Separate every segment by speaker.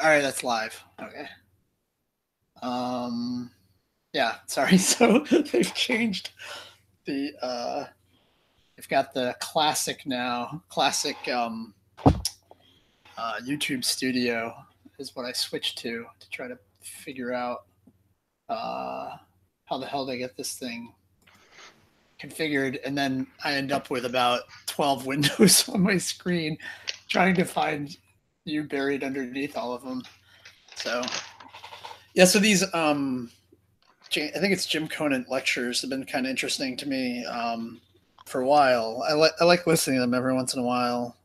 Speaker 1: All right, that's live. Okay. Yeah, sorry. So they've changed the they've got the classic now. Classic YouTube Studio is what I switched to try to figure out uh how the hell they get this thing configured, and then I end up with about 12 windows on my screen trying to find you buried underneath all of them. So yeah, so these I think it's Jim Conant lectures have been kind of interesting to me for a while. I like listening to them every once in a while.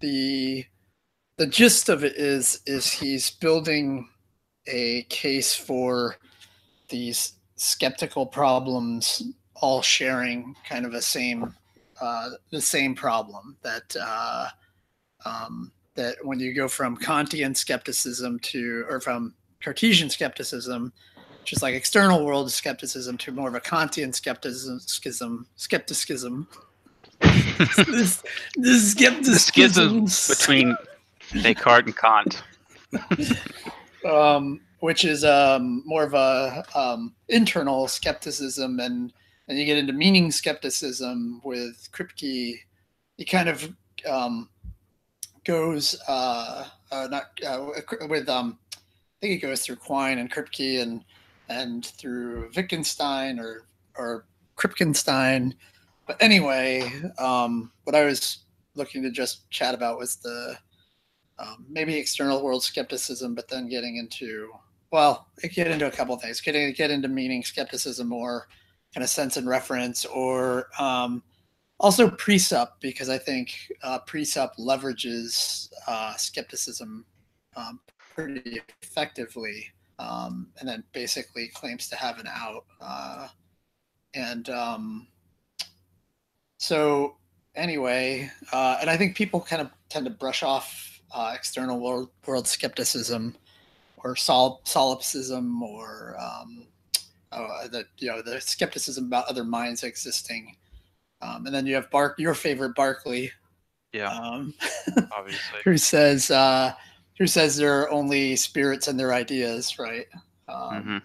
Speaker 1: The the gist of it is he's building a case for these skeptical problems all sharing kind of the same problem that when you go from Kantian skepticism to or from Cartesian skepticism, which is like external world skepticism, to more of a Kantian skepticism. this, this
Speaker 2: The schism
Speaker 1: skepticisms,
Speaker 2: between Descartes and Kant.
Speaker 1: which is more of a internal skepticism, and you get into meaning skepticism with Kripke. He kind of um, goes not with I think it goes through Quine and Kripke and through Wittgenstein or Kripkenstein. But anyway, what I was looking to just chat about was the maybe external world skepticism, but then getting into get into a couple of things. Get into meaning skepticism more, kind of sense and reference, or also Presup, because I think Presup leverages skepticism pretty effectively, and then basically claims to have an out. And so, anyway, and I think people kind of tend to brush off external world skepticism or solipsism or the skepticism about other minds existing. And then you have your favorite Berkeley,
Speaker 2: Yeah,
Speaker 1: um,
Speaker 2: obviously.
Speaker 1: who says there are only spirits and their ideas, right? Um,
Speaker 2: Hmm.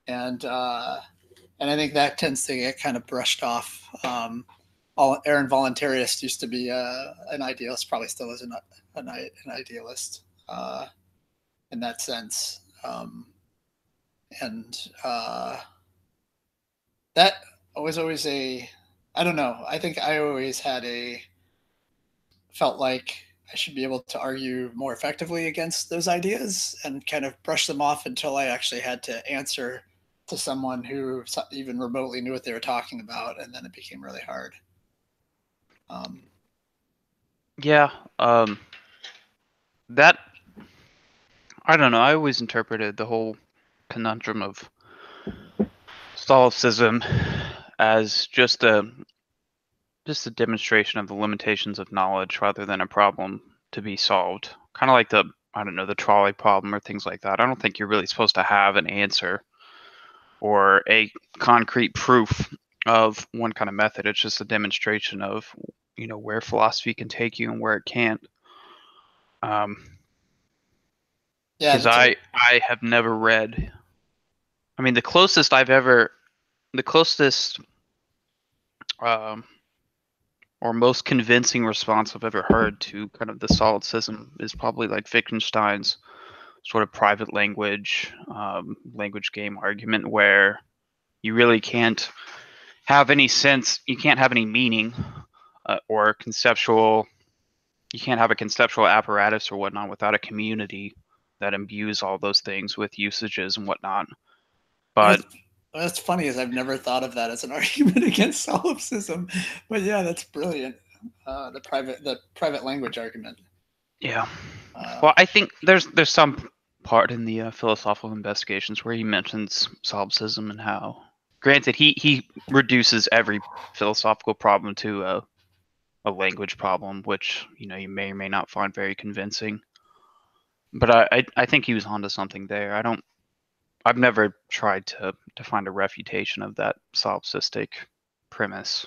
Speaker 1: and and I think that tends to get kind of brushed off. Aaron Voluntarist used to be an idealist, probably still is an idealist in that sense. And that was always a, I don't know. I think I always felt like I should be able to argue more effectively against those ideas and kind of brush them off until I actually had to answer to someone who even remotely knew what they were talking about, and then it became really hard. Um,
Speaker 2: Yeah, that I don't know. I always interpreted the whole conundrum of Solipsism as just a demonstration of the limitations of knowledge rather than a problem to be solved. Kind of like the trolley problem or things like that. I don't think you're really supposed to have an answer or a concrete proof of one kind of method. It's just a demonstration of, where philosophy can take you and where it can't.
Speaker 1: yeah,
Speaker 2: Because I have never read. I mean, the closest um, or most convincing response I've ever heard to kind of the solipsism is probably like Wittgenstein's sort of private language game argument, where you really can't have any sense, you can't have any meaning or conceptual, you can't have a conceptual apparatus or whatnot without a community that imbues all those things with usages and whatnot. But
Speaker 1: that's funny, as I've never thought of that as an argument against solipsism, but yeah, that's brilliant. The private language argument.
Speaker 2: yeah,
Speaker 1: Uh,
Speaker 2: well, I think there's some part in the philosophical investigations where he mentions solipsism and how, granted, he reduces every philosophical problem to a language problem, which you may or may not find very convincing. But I think he was onto something there. I've never tried to find a refutation of that solipsistic premise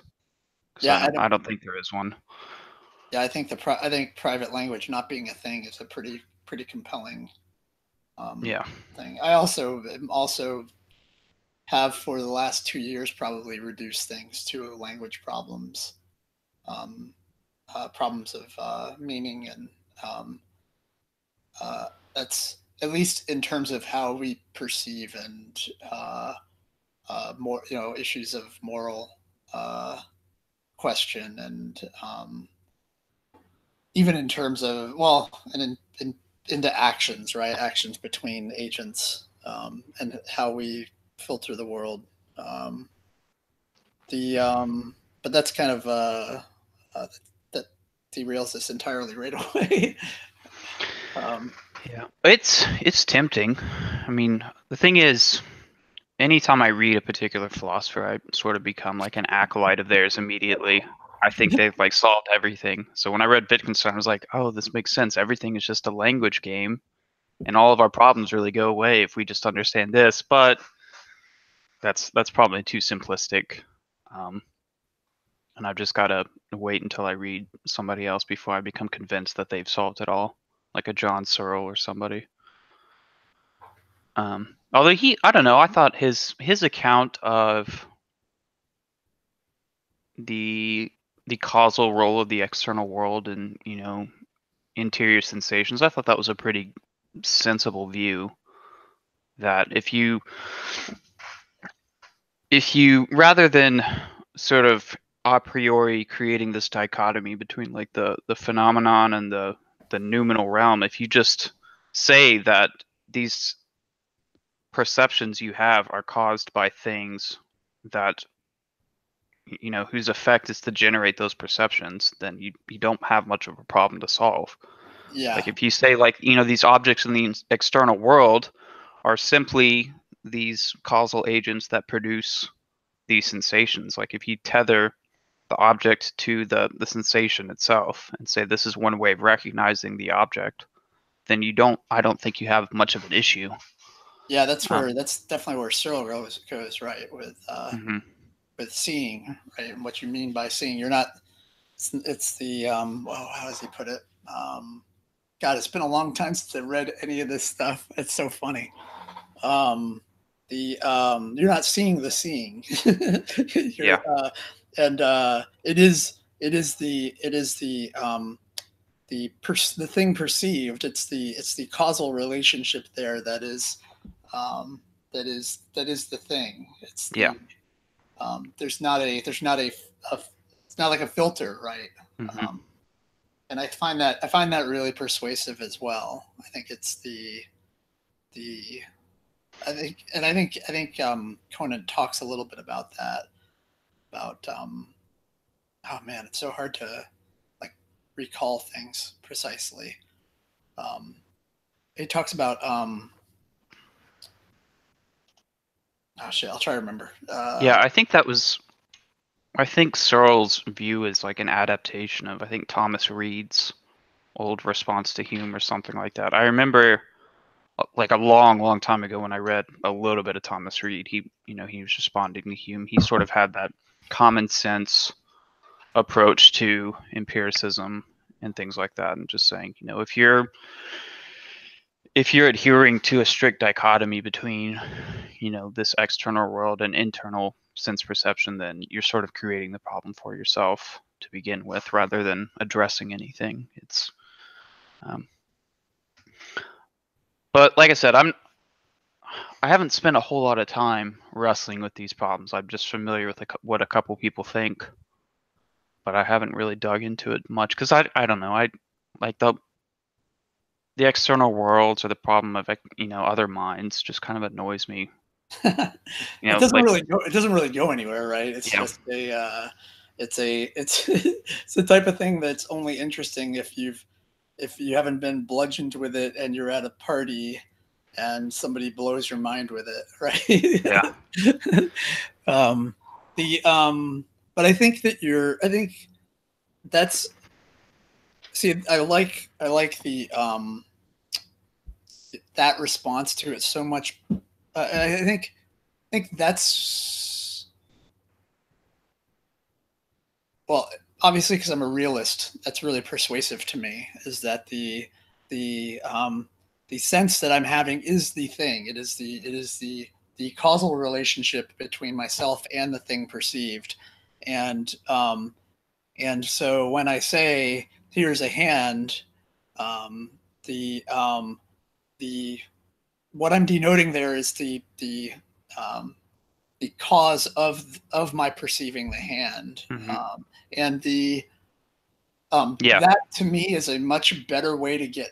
Speaker 2: because
Speaker 1: yeah,
Speaker 2: I don't think there is one.
Speaker 1: yeah, I think I think private language not being a thing is a pretty pretty compelling
Speaker 2: Yeah.
Speaker 1: thing. I also have for the last 2 years probably reduced things to language problems, problems of meaning, and that's at least in terms of how we perceive and more, issues of moral question, and even in terms of, well, and into actions, right? Actions between agents, and how we filter the world. But that's kind of that derails this entirely right away.
Speaker 2: Yeah, it's tempting. I mean, the thing is, anytime I read a particular philosopher, I sort of become like an acolyte of theirs immediately. I think they've like solved everything. So when I read Wittgenstein, I was like, oh, this makes sense. Everything is just a language game, and all of our problems really go away if we just understand this. But that's probably too simplistic. And I've just got to wait until I read somebody else before I become convinced that they've solved it all, like a John Searle or somebody. Although I don't know, I thought his account of the causal role of the external world and interior sensations, I thought that was a pretty sensible view. That if you rather than sort of a priori creating this dichotomy between like the phenomenon and the noumenal realm, if you just say that these perceptions you have are caused by things that whose effect is to generate those perceptions, then you don't have much of a problem to solve.
Speaker 1: Yeah.
Speaker 2: Like if you say like these objects in the external world are simply these causal agents that produce these sensations. Like if you tether the object to the sensation itself and say this is one way of recognizing the object, then I don't think you have much of an issue.
Speaker 1: Yeah, that's definitely where Searle goes right
Speaker 2: Mm-hmm.
Speaker 1: with seeing, right? And what you mean by seeing, you're not. It's the well, how does he put it? God, it's been a long time since I read any of this stuff. It's so funny. You're not seeing the seeing.
Speaker 2: Yeah.
Speaker 1: And it is the thing perceived. It's the causal relationship there that is the thing. It's the
Speaker 2: Yeah.
Speaker 1: there's not a it's not like a filter, right?
Speaker 2: Mm-hmm.
Speaker 1: And I find that really persuasive as well. I think it's the I think Conan talks a little bit about that. About oh man, it's so hard to like recall things precisely. He talks about oh shit, I'll try to remember.
Speaker 2: Yeah, I think Searle's view is like an adaptation of, I think, Thomas Reid's old response to Hume or something like that. I remember like a long, long time ago when I read a little bit of Thomas Reid, he was responding to Hume. He sort of had that common sense approach to empiricism and things like that, and just saying, if you're adhering to a strict dichotomy between, this external world and internal sense perception, then you're sort of creating the problem for yourself to begin with, rather than addressing anything. It's, but like I said, I haven't spent a whole lot of time wrestling with these problems. I'm just familiar with what a couple people think, but I haven't really dug into it much because I don't know. I like the external worlds or the problem of other minds just kind of annoys me.
Speaker 1: It doesn't really go. It doesn't really go anywhere, right? It's just it's the type of thing that's only interesting if you haven't been bludgeoned with it and you're at a party and somebody blows your mind with it, right?
Speaker 2: Yeah.
Speaker 1: But I think that's, see, I like the that response to it so much. I think that's, well, obviously because I'm a realist, that's really persuasive to me, is that the the sense that I'm having is the thing. It is the causal relationship between myself and the thing perceived. And so when I say here's a hand, the what I'm denoting there is the cause of my perceiving the hand. And that to me is a much better way to get,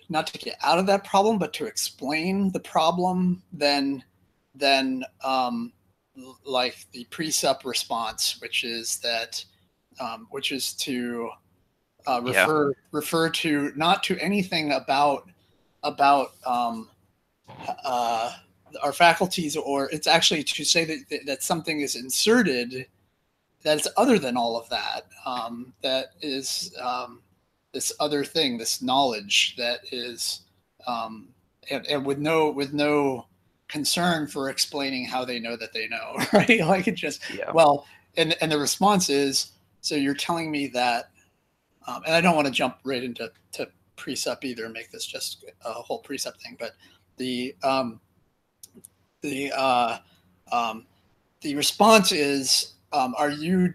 Speaker 1: not to get out of that problem, but to explain the problem than like the Presup response, which is that which is to refer to not to anything about our faculties, or it's actually to say that something is inserted that's other than all of that, that is this other thing, this knowledge that is, and with no concern for explaining how they know that they know, right? Like it just, well, and the response is, so you're telling me that, and I don't want to jump right into Presup either and make this just a whole Presup thing, but the response is, are you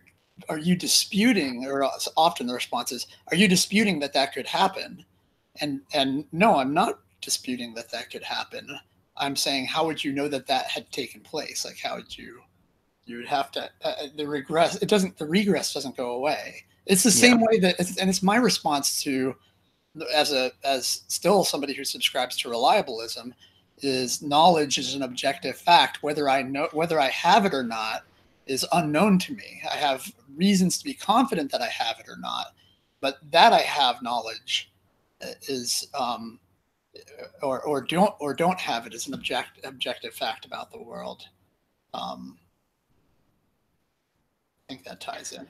Speaker 1: disputing, or often the response is, are you disputing that could happen? And no, I'm not disputing that could happen. I'm saying, how would you know that had taken place? Like, how would you would have to, the regress doesn't go away. It's the same way that, and it's my response to, as still somebody who subscribes to reliabilism, is knowledge is an objective fact. Whether I have it or not is unknown to me. I have reasons to be confident that I have it or not, but that I have knowledge is, or don't have it, is an objective fact about the world. I think that ties in.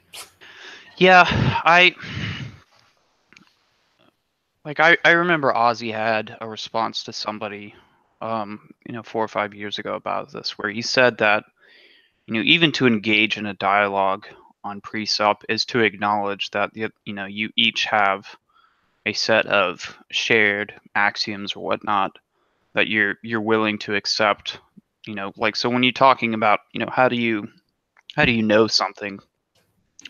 Speaker 2: Yeah, I remember Ozzy had a response to somebody, 4 or 5 years ago about this, where he said that, even to engage in a dialogue on Presup is to acknowledge that you each have a set of shared axioms or whatnot that you're willing to accept. So when you're talking about, how do you know something,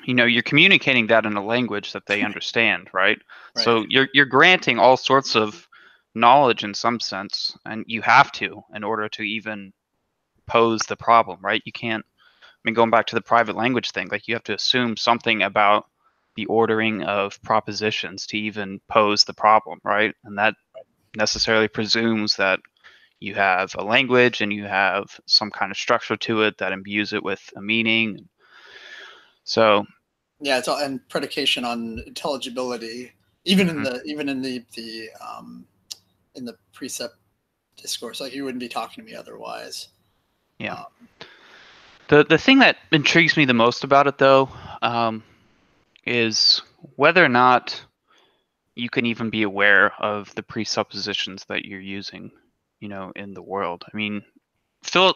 Speaker 2: you're communicating that in a language that they understand, right? So you're granting all sorts of knowledge in some sense, and you have to, in order to even pose the problem, right? You can't, going back to the private language thing, like you have to assume something about the ordering of propositions to even pose the problem, right? And that necessarily presumes that you have a language and you have some kind of structure to it that imbues it with a meaning. So
Speaker 1: yeah, it's all, and predication on intelligibility, even in the in the Presup discourse. Like, you wouldn't be talking to me otherwise.
Speaker 2: Yeah. The thing that intrigues me the most about it, though, is whether or not you can even be aware of the presuppositions that you're using, in the world. I mean,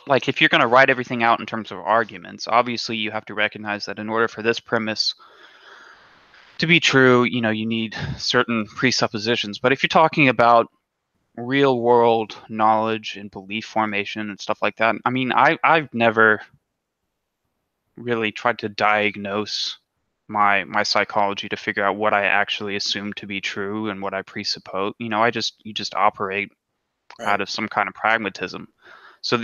Speaker 2: like if you're going to write everything out in terms of arguments, obviously you have to recognize that in order for this premise to be true, you need certain presuppositions. But if you're talking about real world knowledge and belief formation and stuff like that, I mean, I've never really tried to diagnose my psychology to figure out what I actually assume to be true and what I presuppose. You just operate out of some kind of pragmatism. So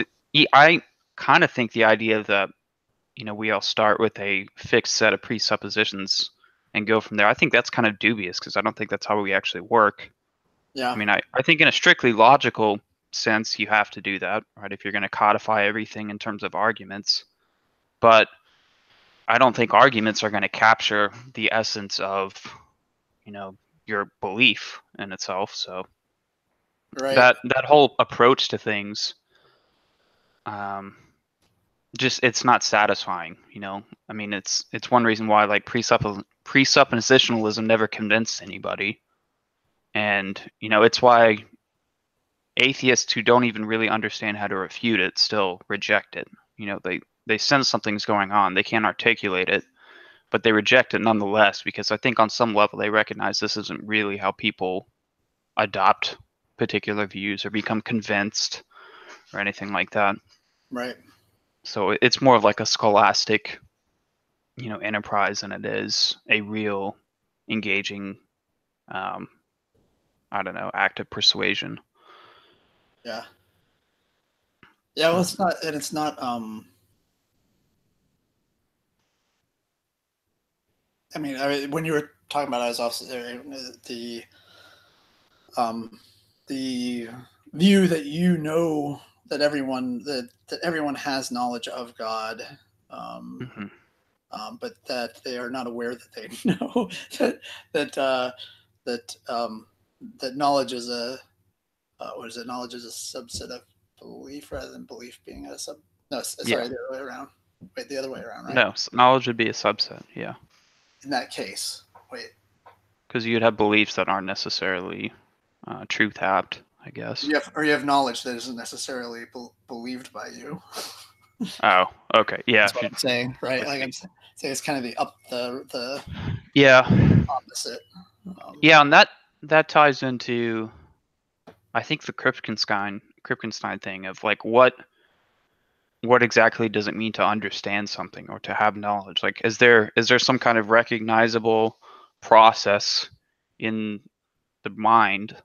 Speaker 2: I kind of think the idea that we all start with a fixed set of presuppositions and go from there, I think that's kind of dubious, because I don't think that's how we actually work.
Speaker 1: Yeah.
Speaker 2: I mean, I think in a strictly logical sense, you have to do that, right? If you're going to codify everything in terms of arguments. But I don't think arguments are going to capture the essence of, your belief in itself. So that whole approach to things, just, it's not satisfying. I mean, it's one reason why, like, presuppositionalism never convinced anybody, and it's why atheists who don't even really understand how to refute it still reject it. They sense something's going on, they can't articulate it, but they reject it nonetheless, because I think on some level they recognize this isn't really how people adopt particular views or become convinced or anything like that.
Speaker 1: Right.
Speaker 2: So it's more of like a scholastic, enterprise than it is a real engaging, I don't know, act of persuasion.
Speaker 1: Yeah. Yeah. Well, it's not, and it's not. I mean, when you were talking about, I was also the view that that everyone has knowledge of God,
Speaker 2: Mm-hmm.
Speaker 1: but that they are not aware that they know that that that knowledge is a what is it? Knowledge is a subset of belief rather than belief being a sub. No,
Speaker 2: Yeah.
Speaker 1: sorry, the other way around. Wait, the other way around, right?
Speaker 2: No, knowledge would be a subset. Yeah.
Speaker 1: In that case, wait.
Speaker 2: Because you'd have beliefs that aren't necessarily truth apt, I guess.
Speaker 1: You have knowledge that isn't necessarily believed by you.
Speaker 2: Oh, okay. Yeah.
Speaker 1: That's what I'm saying, right? Like I'm saying, it's kind of the
Speaker 2: yeah.
Speaker 1: opposite.
Speaker 2: Yeah, and that ties into, I think, the Kripkenstein thing of like what exactly does it mean to understand something or to have knowledge? Like, is there some kind of recognizable process in the mind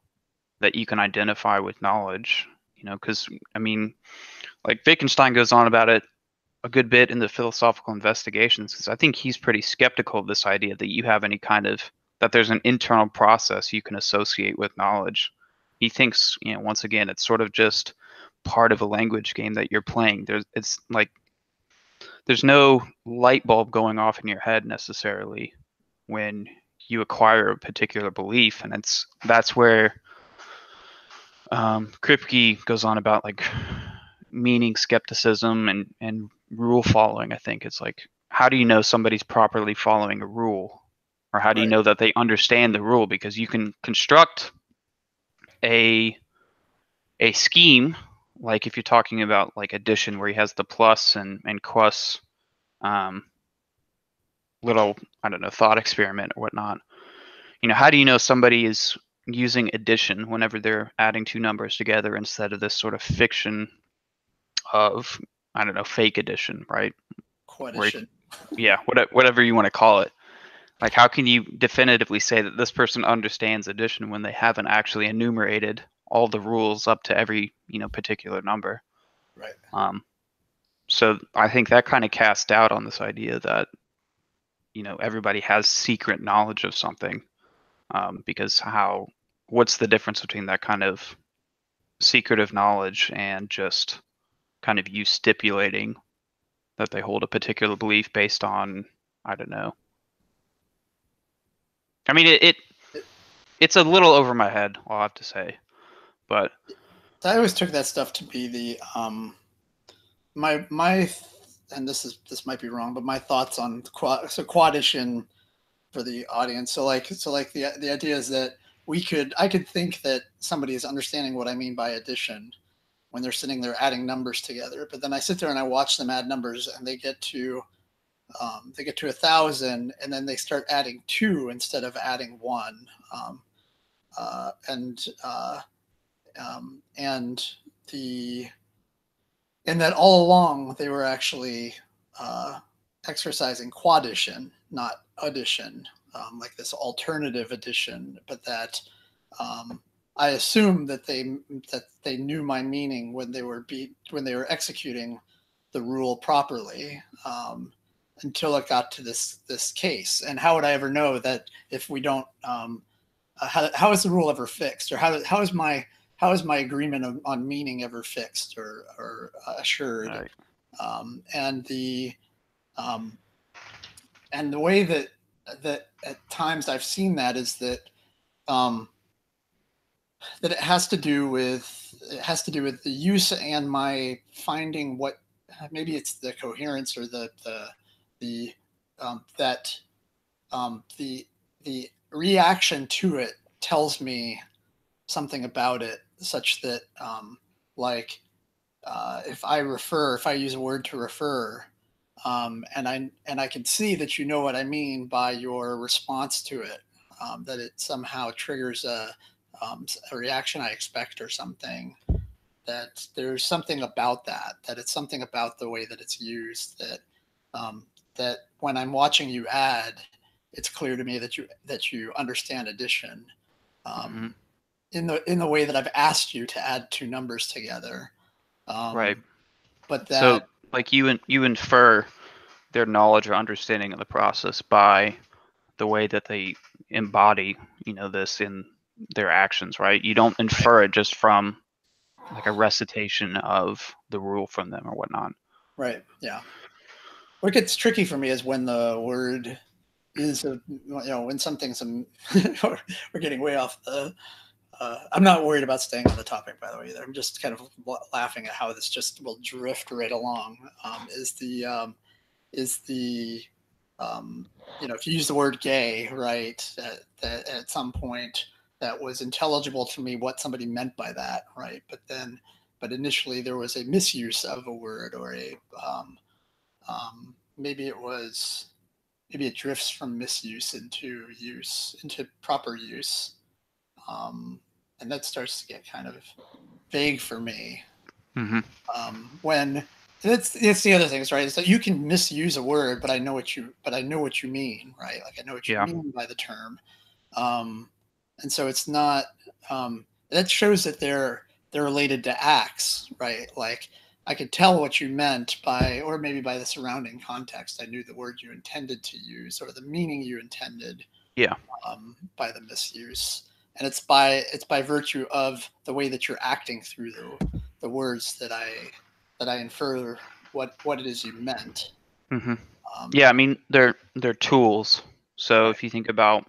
Speaker 2: that you can identify with knowledge? Because I mean, like Wittgenstein goes on about it a good bit in the philosophical investigations, because I think he's pretty skeptical of this idea that you have any kind of that there's an internal process you can associate with knowledge. He thinks, once again, it's sort of just part of a language game that you're playing. It's like there's no light bulb going off in your head necessarily when you acquire a particular belief, and that's where Kripke goes on about like meaning skepticism and rule following. I think it's like, how do you know somebody's properly following a rule, or how do you
Speaker 1: Right.
Speaker 2: know that they understand the rule? Because you can construct a scheme, like if you're talking about like addition, where he has the plus and quus, little, I don't know, thought experiment or whatnot. How do you know somebody is using addition whenever they're adding two numbers together instead of this sort of fiction of, I don't know, fake addition, right? Where,
Speaker 1: Quaddition.
Speaker 2: yeah, whatever you want to call it. Like, how can you definitively say that this person understands addition when they haven't actually enumerated all the rules up to every, particular number?
Speaker 1: Right.
Speaker 2: So I think that kind of casts doubt on this idea that, everybody has secret knowledge of something, because what's the difference between that kind of secretive knowledge and just kind of you stipulating that they hold a particular belief based on, I don't know. I mean, it's a little over my head, I'll have to say, but
Speaker 1: I always took that stuff to be the my and this might be wrong, but my thoughts on quaddition for the audience. So like the idea is that I could think that somebody is understanding what I mean by addition when they're sitting there adding numbers together, but then I sit there and I watch them add numbers, and they get to 1,000, and then they start adding two instead of adding one, uh, and uh, and the and that all along they were actually uh, exercising quaddition, not addition, like this alternative addition, but that I assume that they knew my meaning when they were executing the rule properly, until it got to this case. And how would I ever know that if we don't? How is the rule ever fixed, or how is my agreement on meaning ever fixed or assured?
Speaker 2: right.
Speaker 1: And the way that at times I've seen that is that that it has to do with the use and my finding what, maybe it's the coherence or the that the reaction to it tells me something about it, such that like if I use a word to refer, and I can see that you know what I mean by your response to it, that it somehow triggers a reaction I expect or something, that there's something about that it's something about the way that it's used that when I'm watching you add, it's clear to me that you understand addition in the way that I've asked you to add two numbers together.
Speaker 2: Right.
Speaker 1: But that,
Speaker 2: so like you infer their knowledge or understanding of the process by the way that they embody, this in their actions, right? You don't infer it just from like a recitation of the rule from them or whatnot.
Speaker 1: Right. Yeah. What gets tricky for me is when the word is, when something's, we're getting way off the, I'm not worried about staying on the topic, by the way, either. I'm just kind of laughing at how this just will drift right along. If you use the word gay, right, that at some point that was intelligible to me what somebody meant by that, right? But initially there was a misuse of a word, or maybe it drifts from misuse into proper use. And that starts to get kind of vague for me. When it's the other things, right? It's that you can misuse a word, but I know what you mean, right? Like I know what you mean by the term. And so it's not, that shows that they're related to acts, right? Like I could tell what you meant or maybe by the surrounding context. I knew the word you intended to use or the meaning you intended by the misuse. And it's by virtue of the way that you're acting through the words that I infer what it is you meant.
Speaker 2: I mean, they're tools. So if you think about,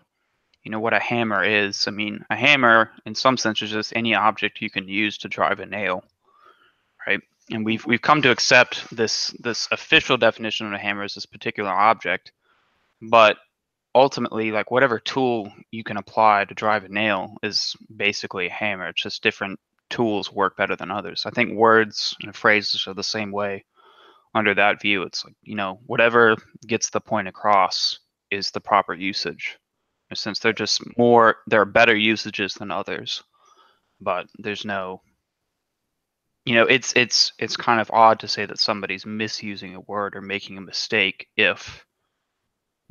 Speaker 2: what a hammer is, I mean, a hammer in some sense is just any object you can use to drive a nail, right? And we've come to accept this official definition of a hammer as this particular object, but ultimately, like whatever tool you can apply to drive a nail is basically a hammer. It's just different tools work better than others. I think words and phrases are the same way under that view. It's like, whatever gets the point across is the proper usage. Since there are better usages than others, but there's no, it's kind of odd to say that somebody's misusing a word or making a mistake if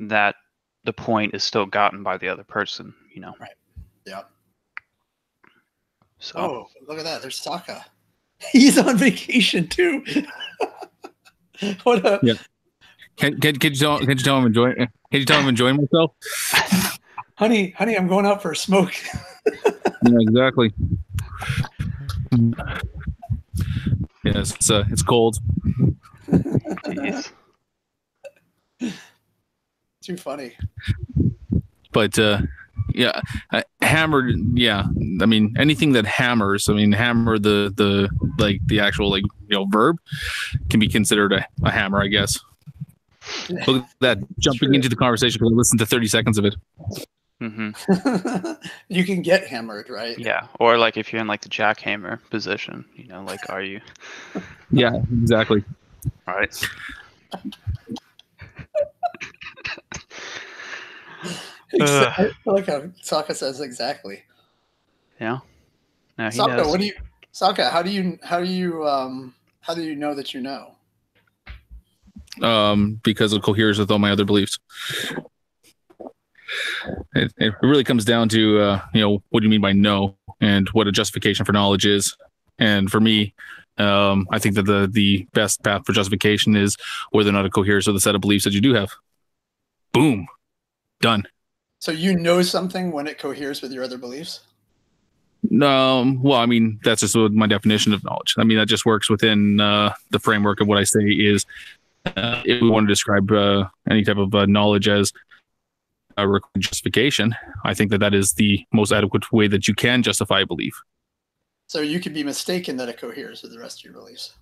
Speaker 2: that the point is still gotten by the other person,
Speaker 1: Right. Yeah.
Speaker 2: So.
Speaker 1: Oh, look at that. There's Sokka. He's on vacation too. What up?
Speaker 3: Yeah. Can you tell him enjoying? Can you tell him enjoying myself?
Speaker 1: Honey, I'm going out for a smoke.
Speaker 3: Yeah, exactly. Yes, it's cold.
Speaker 1: Too funny.
Speaker 3: But hammered. Yeah, I mean anything that hammers. I mean hammer the actual verb can be considered a hammer, I guess. Look at that, jumping into the conversation because I listened to 30 seconds of it.
Speaker 1: You can get hammered, right?
Speaker 2: Yeah, or like if you're in like the jackhammer position, like are you?
Speaker 3: Yeah, exactly.
Speaker 2: All right.
Speaker 1: I like how Sokka says exactly.
Speaker 2: Yeah. No, he
Speaker 1: Sokka,
Speaker 2: knows.
Speaker 1: Sokka, how do you know that you know?
Speaker 3: Because it coheres with all my other beliefs. It really comes down to what do you mean by know and what a justification for knowledge is. And for me, I think that the best path for justification is whether or not it coheres with a set of beliefs that you do have. Boom, done.
Speaker 1: So you know something when it coheres with your other beliefs?
Speaker 3: Well, I mean that's just my definition of knowledge. I mean that just works within the framework of what I say is. If we want to describe any type of knowledge as a justification, I think that is the most adequate way that you can justify a belief.
Speaker 1: So you could be mistaken that it coheres with the rest of your beliefs.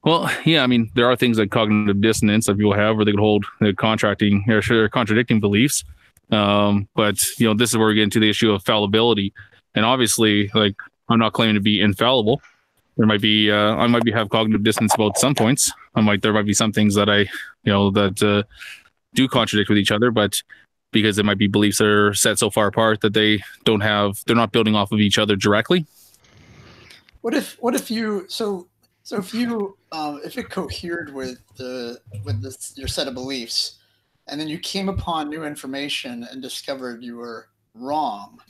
Speaker 3: Well, yeah, I mean, there are things like cognitive dissonance that people have, where they could hold contradicting beliefs. But this is where we get into the issue of fallibility, and obviously, like, I'm not claiming to be infallible. There might be, I might have cognitive dissonance about some points. There might be some things that I, that do contradict with each other. But because it might be beliefs that are set so far apart that they're not building off of each other directly.
Speaker 1: If it cohered with your set of beliefs, and then you came upon new information and discovered you were wrong,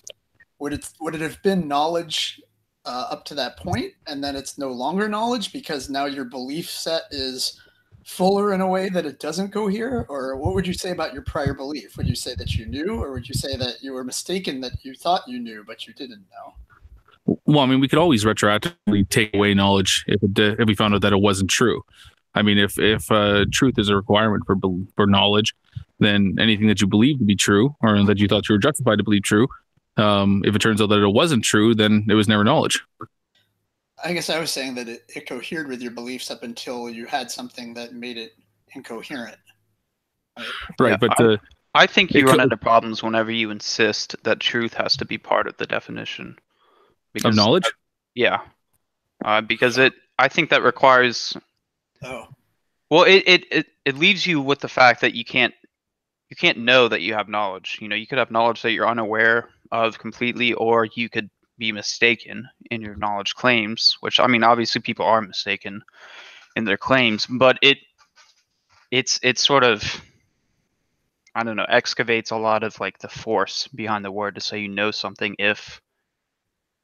Speaker 1: would it have been knowledge up to that point, and then it's no longer knowledge because now your belief set is fuller in a way that it doesn't cohere? Or what would you say about your prior belief? Would you say that you knew, or would you say that you were mistaken, that you thought you knew but you didn't know?
Speaker 3: Well, I mean, we could always retroactively take away knowledge if we found out that it wasn't true. I mean, if truth is a requirement for knowledge, then anything that you believe to be true, or that you thought you were justified to believe true, if it turns out that it wasn't true, then it was never knowledge.
Speaker 1: I guess I was saying that it cohered with your beliefs up until you had something that made it incoherent.
Speaker 3: Right,
Speaker 2: Yeah,
Speaker 3: but
Speaker 2: I think you run into problems whenever you insist that truth has to be part of the definition.
Speaker 3: Of knowledge?
Speaker 2: Yeah. Because I think that requires...
Speaker 1: Oh.
Speaker 2: Well, it leaves you with the fact that you can't know that you have knowledge. You know, you could have knowledge that you're unaware of completely, or you could be mistaken in your knowledge claims, which, I mean, obviously people are mistaken in their claims, but it's sort of, I don't know, excavates a lot of like the force behind the word to say you know something if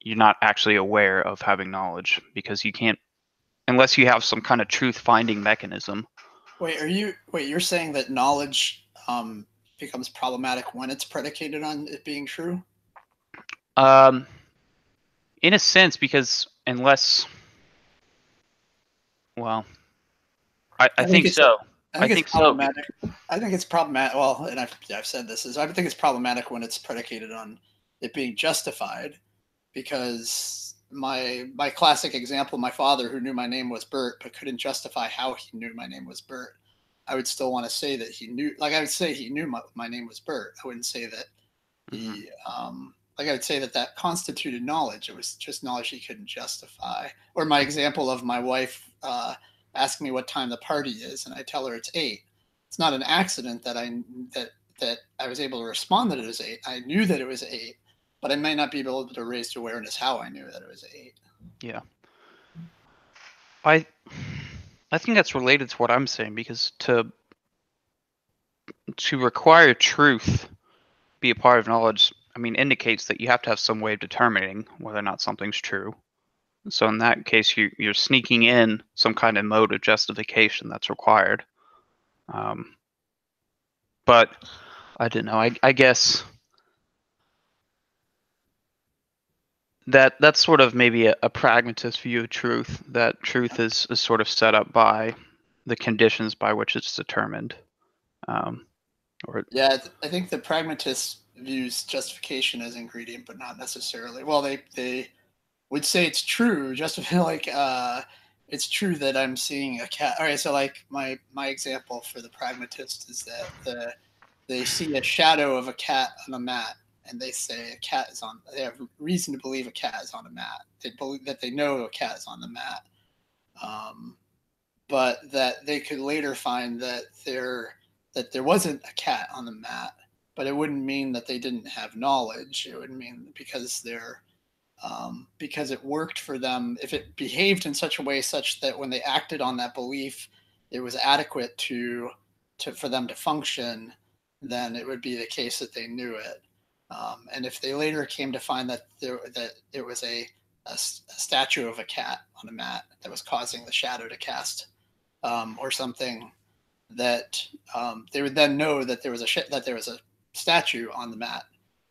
Speaker 2: you're not actually aware of having knowledge, because you can't, unless you have some kind of truth finding mechanism.
Speaker 1: You're saying that knowledge becomes problematic when it's predicated on it being true?
Speaker 2: In a sense, because unless, well, I think so.
Speaker 1: I think it's problematic. I think it's problematic. Well, and I've said this, is I think it's problematic when it's predicated on it being justified, because my classic example, my father, who knew my name was Bert but couldn't justify how he knew my name was Bert, I would still want to say that he knew. Like, I would say he knew my name was Bert. I wouldn't say that he like, I would say that constituted knowledge. It was just knowledge he couldn't justify. Or my example of my wife asking me what time the party is, and I tell her it's 8. It's not an accident that I was able to respond that it was 8. I knew that it was 8, but I might not be able to raise to awareness how I knew that it was 8.
Speaker 2: Yeah. I think that's related to what I'm saying, because to require truth be a part of knowledge, I mean, indicates that you have to have some way of determining whether or not something's true. So in that case, you're sneaking in some kind of mode of justification that's required. But I don't know. I guess that's sort of maybe a pragmatist view of truth. That truth is sort of set up by the conditions by which it's determined.
Speaker 1: Yeah, I think the pragmatist views justification as ingredient, but not necessarily. Well, they would say it's true, it's true that I'm seeing a cat. All right, so like my example for the pragmatist is that they see a shadow of a cat on a mat, and they say they have reason to believe a cat is on a mat. They believe that they know a cat is on the mat, but that they could later find that there wasn't a cat on the mat. But it wouldn't mean that they didn't have knowledge. It would mean because it worked for them, if it behaved in such a way such that when they acted on that belief, it was adequate for them to function, then it would be the case that they knew it. And if they later came to find that it was a statue of a cat on a mat that was causing the shadow to cast, or something, that they would then know that there was a statue on the mat,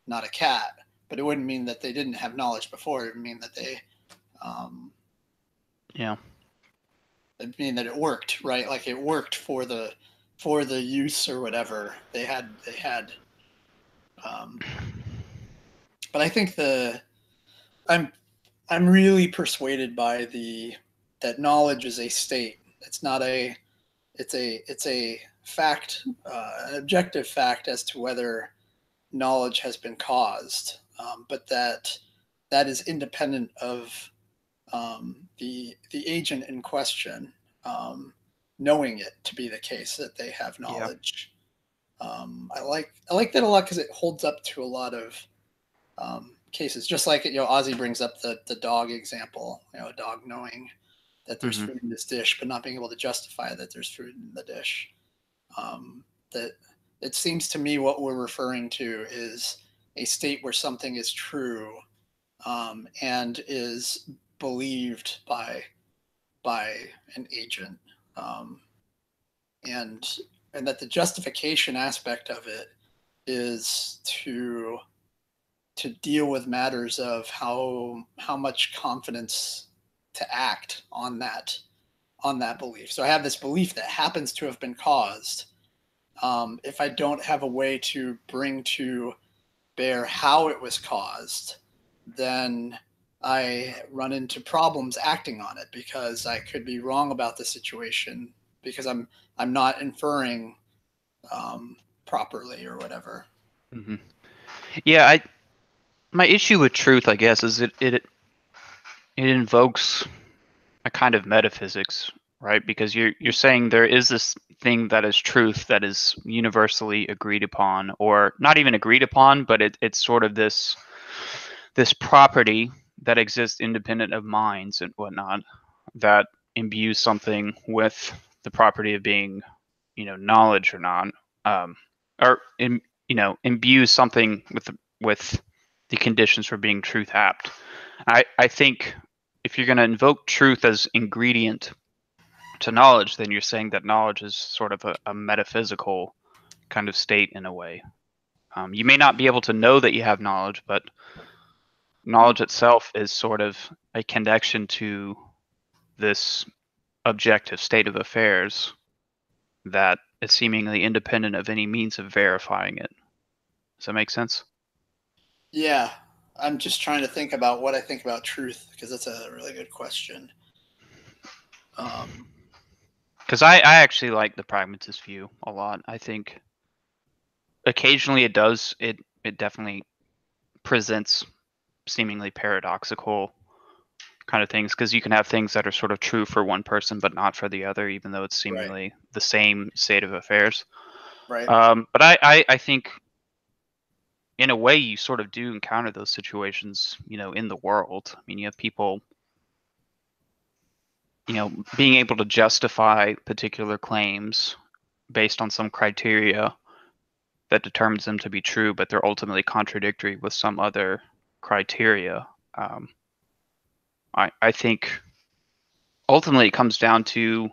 Speaker 1: not a cat. But it wouldn't mean that they didn't have knowledge before. It would mean that they, it'd mean that it worked, right? Like, it worked for the use or whatever they had. But I think I'm really persuaded by that knowledge is a state. It's not it's a fact, an objective fact as to whether knowledge has been caused, but that is independent of the agent in question knowing it to be the case that they have knowledge. I like that a lot because it holds up to a lot of cases. Just like Ozzy brings up the dog example. A dog knowing that there's food in this dish, but not being able to justify that there's food in the dish. That it seems to me what we're referring to is a state where something is true and is believed by an agent, and that the justification aspect of it is to deal with matters of how much confidence to act on that belief. So I have this belief that happens to have been caused. If I don't have a way to bring to bear how it was caused, then I run into problems acting on it because I could be wrong about the situation because I'm not inferring properly or whatever.
Speaker 2: Mm-hmm. Yeah, my issue with truth, I guess, is it invokes a kind of metaphysics, right? Because you're saying there is this thing that is truth that is universally agreed upon, or not even agreed upon, but it's sort of this property that exists independent of minds and whatnot, that imbues something with the property of being, knowledge or not, or imbues something with the conditions for being truth apt. I think if you're going to invoke truth as ingredient to knowledge, then you're saying that knowledge is sort of a metaphysical kind of state in a way. You may not be able to know that you have knowledge, but knowledge itself is sort of a connection to this objective state of affairs that is seemingly independent of any means of verifying it. Does that make sense?
Speaker 1: Yeah, I'm just trying to think about what I think about truth because that's a really good question.
Speaker 2: Because I actually like the pragmatist view a lot. I think occasionally it definitely presents seemingly paradoxical kind of things, because you can have things that are sort of true for one person but not for the other, even though it's seemingly the same state of affairs.
Speaker 1: Right.
Speaker 2: But I think in a way you sort of do encounter those situations, in the world. I mean, you have people, being able to justify particular claims based on some criteria that determines them to be true, but they're ultimately contradictory with some other criteria. I think ultimately it comes down to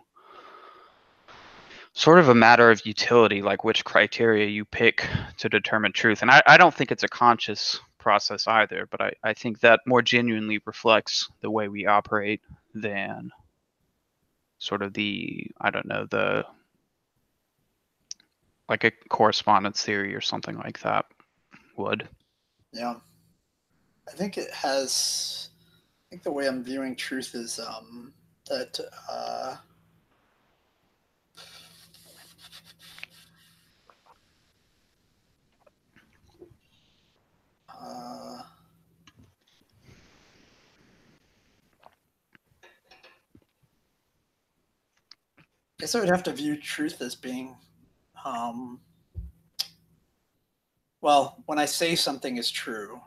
Speaker 2: sort of a matter of utility, like which criteria you pick to determine truth. And I don't think it's a conscious process either, but I think that more genuinely reflects the way we operate than sort of like a correspondence theory or something like that would.
Speaker 1: Yeah. I think the way I'm viewing truth is that I guess I would have to view truth as being well, when I say something is true,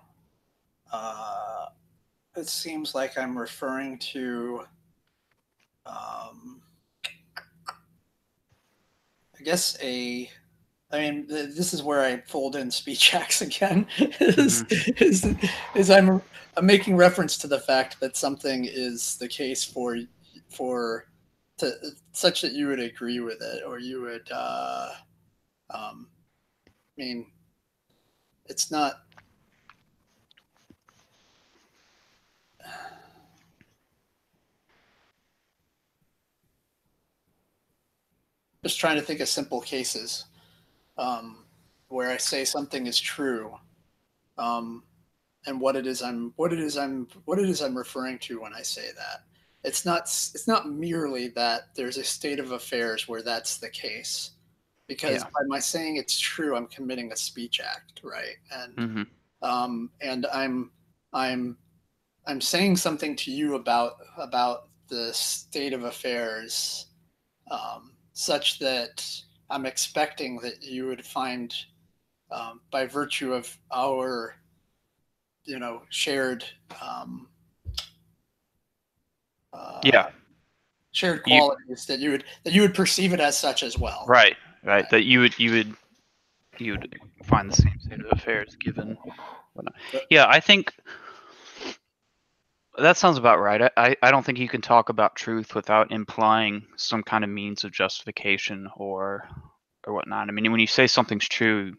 Speaker 1: it seems like I'm referring to I guess this is where I fold in speech acts again. is I'm making reference to the fact that something is the case for such that you would agree with it, or you would. I mean, it's not. Just trying to think of simple cases where I say something is true, and what it is I'm referring to when I say that. It's not merely that there's a state of affairs where that's the case, because by my saying it's true, I'm committing a speech act, right? And and I'm saying something to you about the state of affairs, such that I'm expecting that you would find, by virtue of our, shared,
Speaker 2: Yeah.
Speaker 1: shared qualities, that you would perceive it as such as well.
Speaker 2: Right. That you would find the same state of affairs given whatnot. Yeah, I think that sounds about right. I don't think you can talk about truth without implying some kind of means of justification or whatnot. I mean, when you say something's true,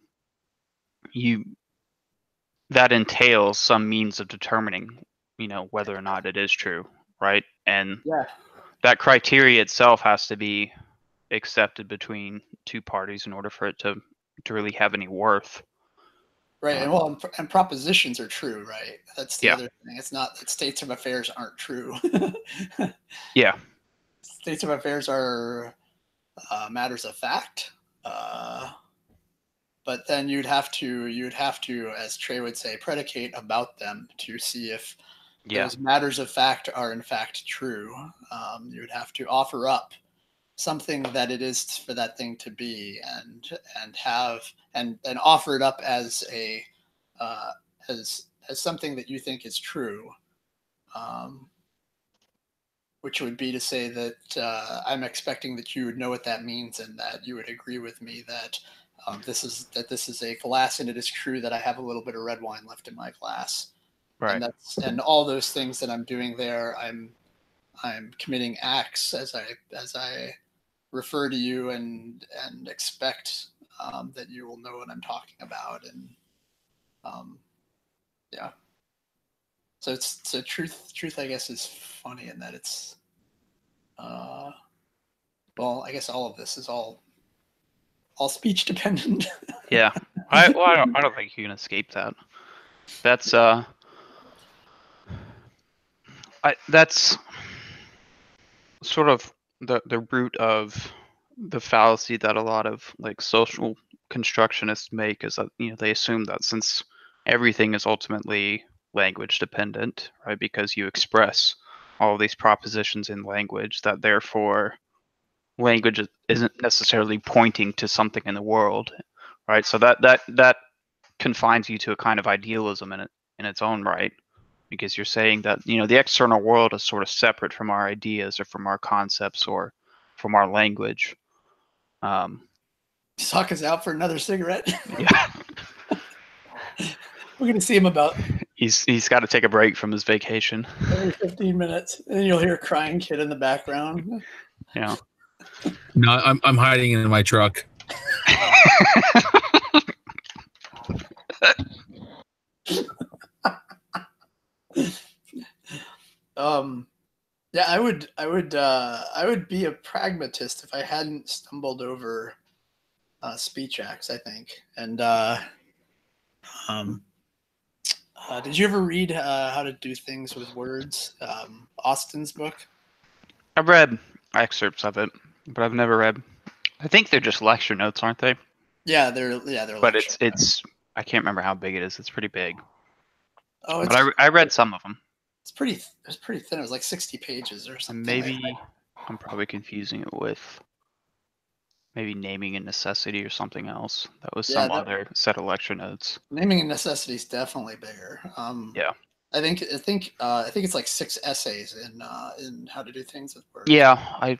Speaker 2: that entails some means of determining, whether or not it is true, right? And
Speaker 1: Yeah.
Speaker 2: that criteria itself has to be accepted between two parties in order for it to really have any worth.
Speaker 1: Right. And propositions are true, right? That's the other thing. It's not that states of affairs aren't true.
Speaker 2: Yeah.
Speaker 1: States of affairs are matters of fact. But then you'd have to, as Trey would say, predicate about them to see if those matters of fact are in fact true. You would have to offer up something that it is for that thing to be, and offer it up as a as something that you think is true, which would be to say that I'm expecting that you would know what that means, and that you would agree with me that this is a glass, and it is true that I have a little bit of red wine left in my glass.
Speaker 2: Right.
Speaker 1: And all those things that I'm doing there, I'm committing acts as I refer to you and expect that you will know what I'm talking about. And yeah. So truth I guess is funny in that it's well, I guess all of this is all speech dependent.
Speaker 2: Yeah. I don't think you can escape that. That's that's sort of the root of the fallacy that a lot of like social constructionists make, is that they assume that since everything is ultimately language dependent, right, because you express all of these propositions in language, that therefore language isn't necessarily pointing to something in the world, right? So that confines you to a kind of idealism in its own right, because you're saying that the external world is sort of separate from our ideas or from our concepts or from our language.
Speaker 1: Suck us out for another cigarette.
Speaker 2: Yeah.
Speaker 1: We're gonna see him about.
Speaker 2: He's got to take a break from his vacation.
Speaker 1: Every 15 minutes, and then you'll hear a crying kid in the background.
Speaker 2: Yeah.
Speaker 3: No, I'm hiding in my truck.
Speaker 1: Yeah, I would be a pragmatist if I hadn't stumbled over speech acts, I think. And did you ever read How to Do Things with Words, Austin's book?
Speaker 2: I've read excerpts of it, but I've never read. I think they're just lecture notes, aren't they?
Speaker 1: Yeah, they're.
Speaker 2: But it's I can't remember how big it is. It's pretty big.
Speaker 1: Oh,
Speaker 2: but I read some of them.
Speaker 1: It's pretty thin. It was like 60 pages or something.
Speaker 2: Maybe I'm probably confusing it with maybe Naming and Necessity or something else. That was some other set of lecture notes.
Speaker 1: Naming and Necessity is definitely bigger.
Speaker 2: Yeah.
Speaker 1: I think it's like 6 essays in How to Do Things with Words.
Speaker 2: Yeah, I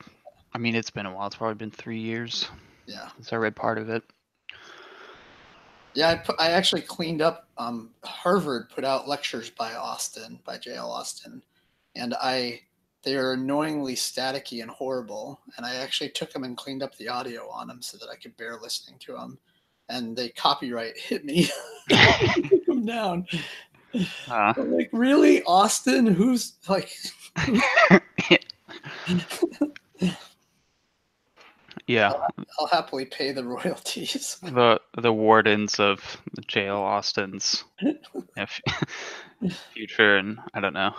Speaker 2: mean, it's been a while. It's probably been 3 years.
Speaker 1: Yeah.
Speaker 2: Since I read part of it.
Speaker 1: Yeah, I actually cleaned up. Harvard put out lectures by J.L. Austin, and they are annoyingly staticky and horrible. And I actually took them and cleaned up the audio on them so that I could bear listening to them. And they copyright hit me. Took them down. I'm like, really, Austin? Who's like?
Speaker 2: Yeah,
Speaker 1: I'll happily pay the royalties.
Speaker 2: The wardens of J.L. Austin's future, and I don't know,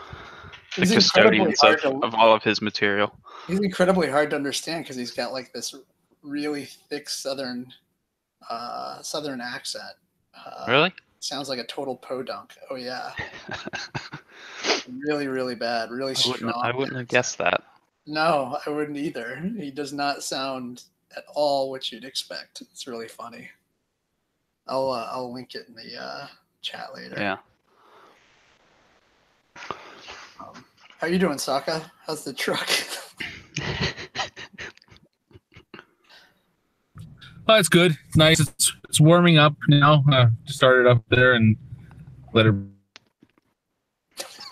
Speaker 2: the custodians of all of his material.
Speaker 1: He's incredibly hard to understand because he's got like this really thick Southern accent.
Speaker 2: Really?
Speaker 1: Sounds like a total podunk. Oh yeah. Really, really bad. Really strong.
Speaker 2: I wouldn't have guessed that.
Speaker 1: No, I wouldn't either. He does not sound at all what you'd expect. It's really funny. I'll link it in the chat later.
Speaker 2: Yeah.
Speaker 1: How you doing, Sokka? How's the truck?
Speaker 3: Oh, it's good. It's nice. It's warming up now. Just started up there and let it.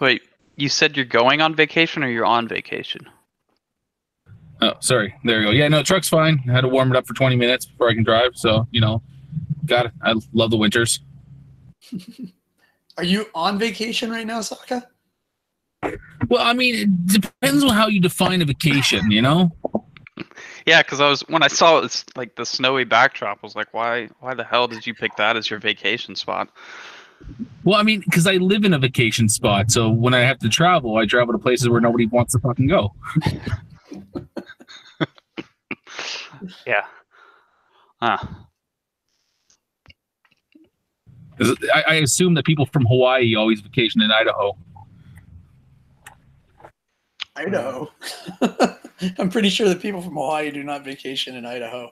Speaker 2: Wait, you said you're going on vacation or you're on vacation?
Speaker 3: Oh, sorry. There you go. Yeah, no, truck's fine. I had to warm it up for 20 minutes before I can drive. So, got it. I love the winters.
Speaker 1: Are you on vacation right now, Sokka?
Speaker 3: Well, I mean, it depends on how you define a vacation,
Speaker 2: Yeah, because when I saw it's like the snowy backdrop, I was like, why the hell did you pick that as your vacation spot?
Speaker 3: Well, I mean, because I live in a vacation spot, so when I have to travel, I travel to places where nobody wants to fucking go.
Speaker 2: Yeah.
Speaker 3: I assume that people from Hawaii always vacation in Idaho.
Speaker 1: Idaho. I'm pretty sure the people from Hawaii do not vacation in Idaho.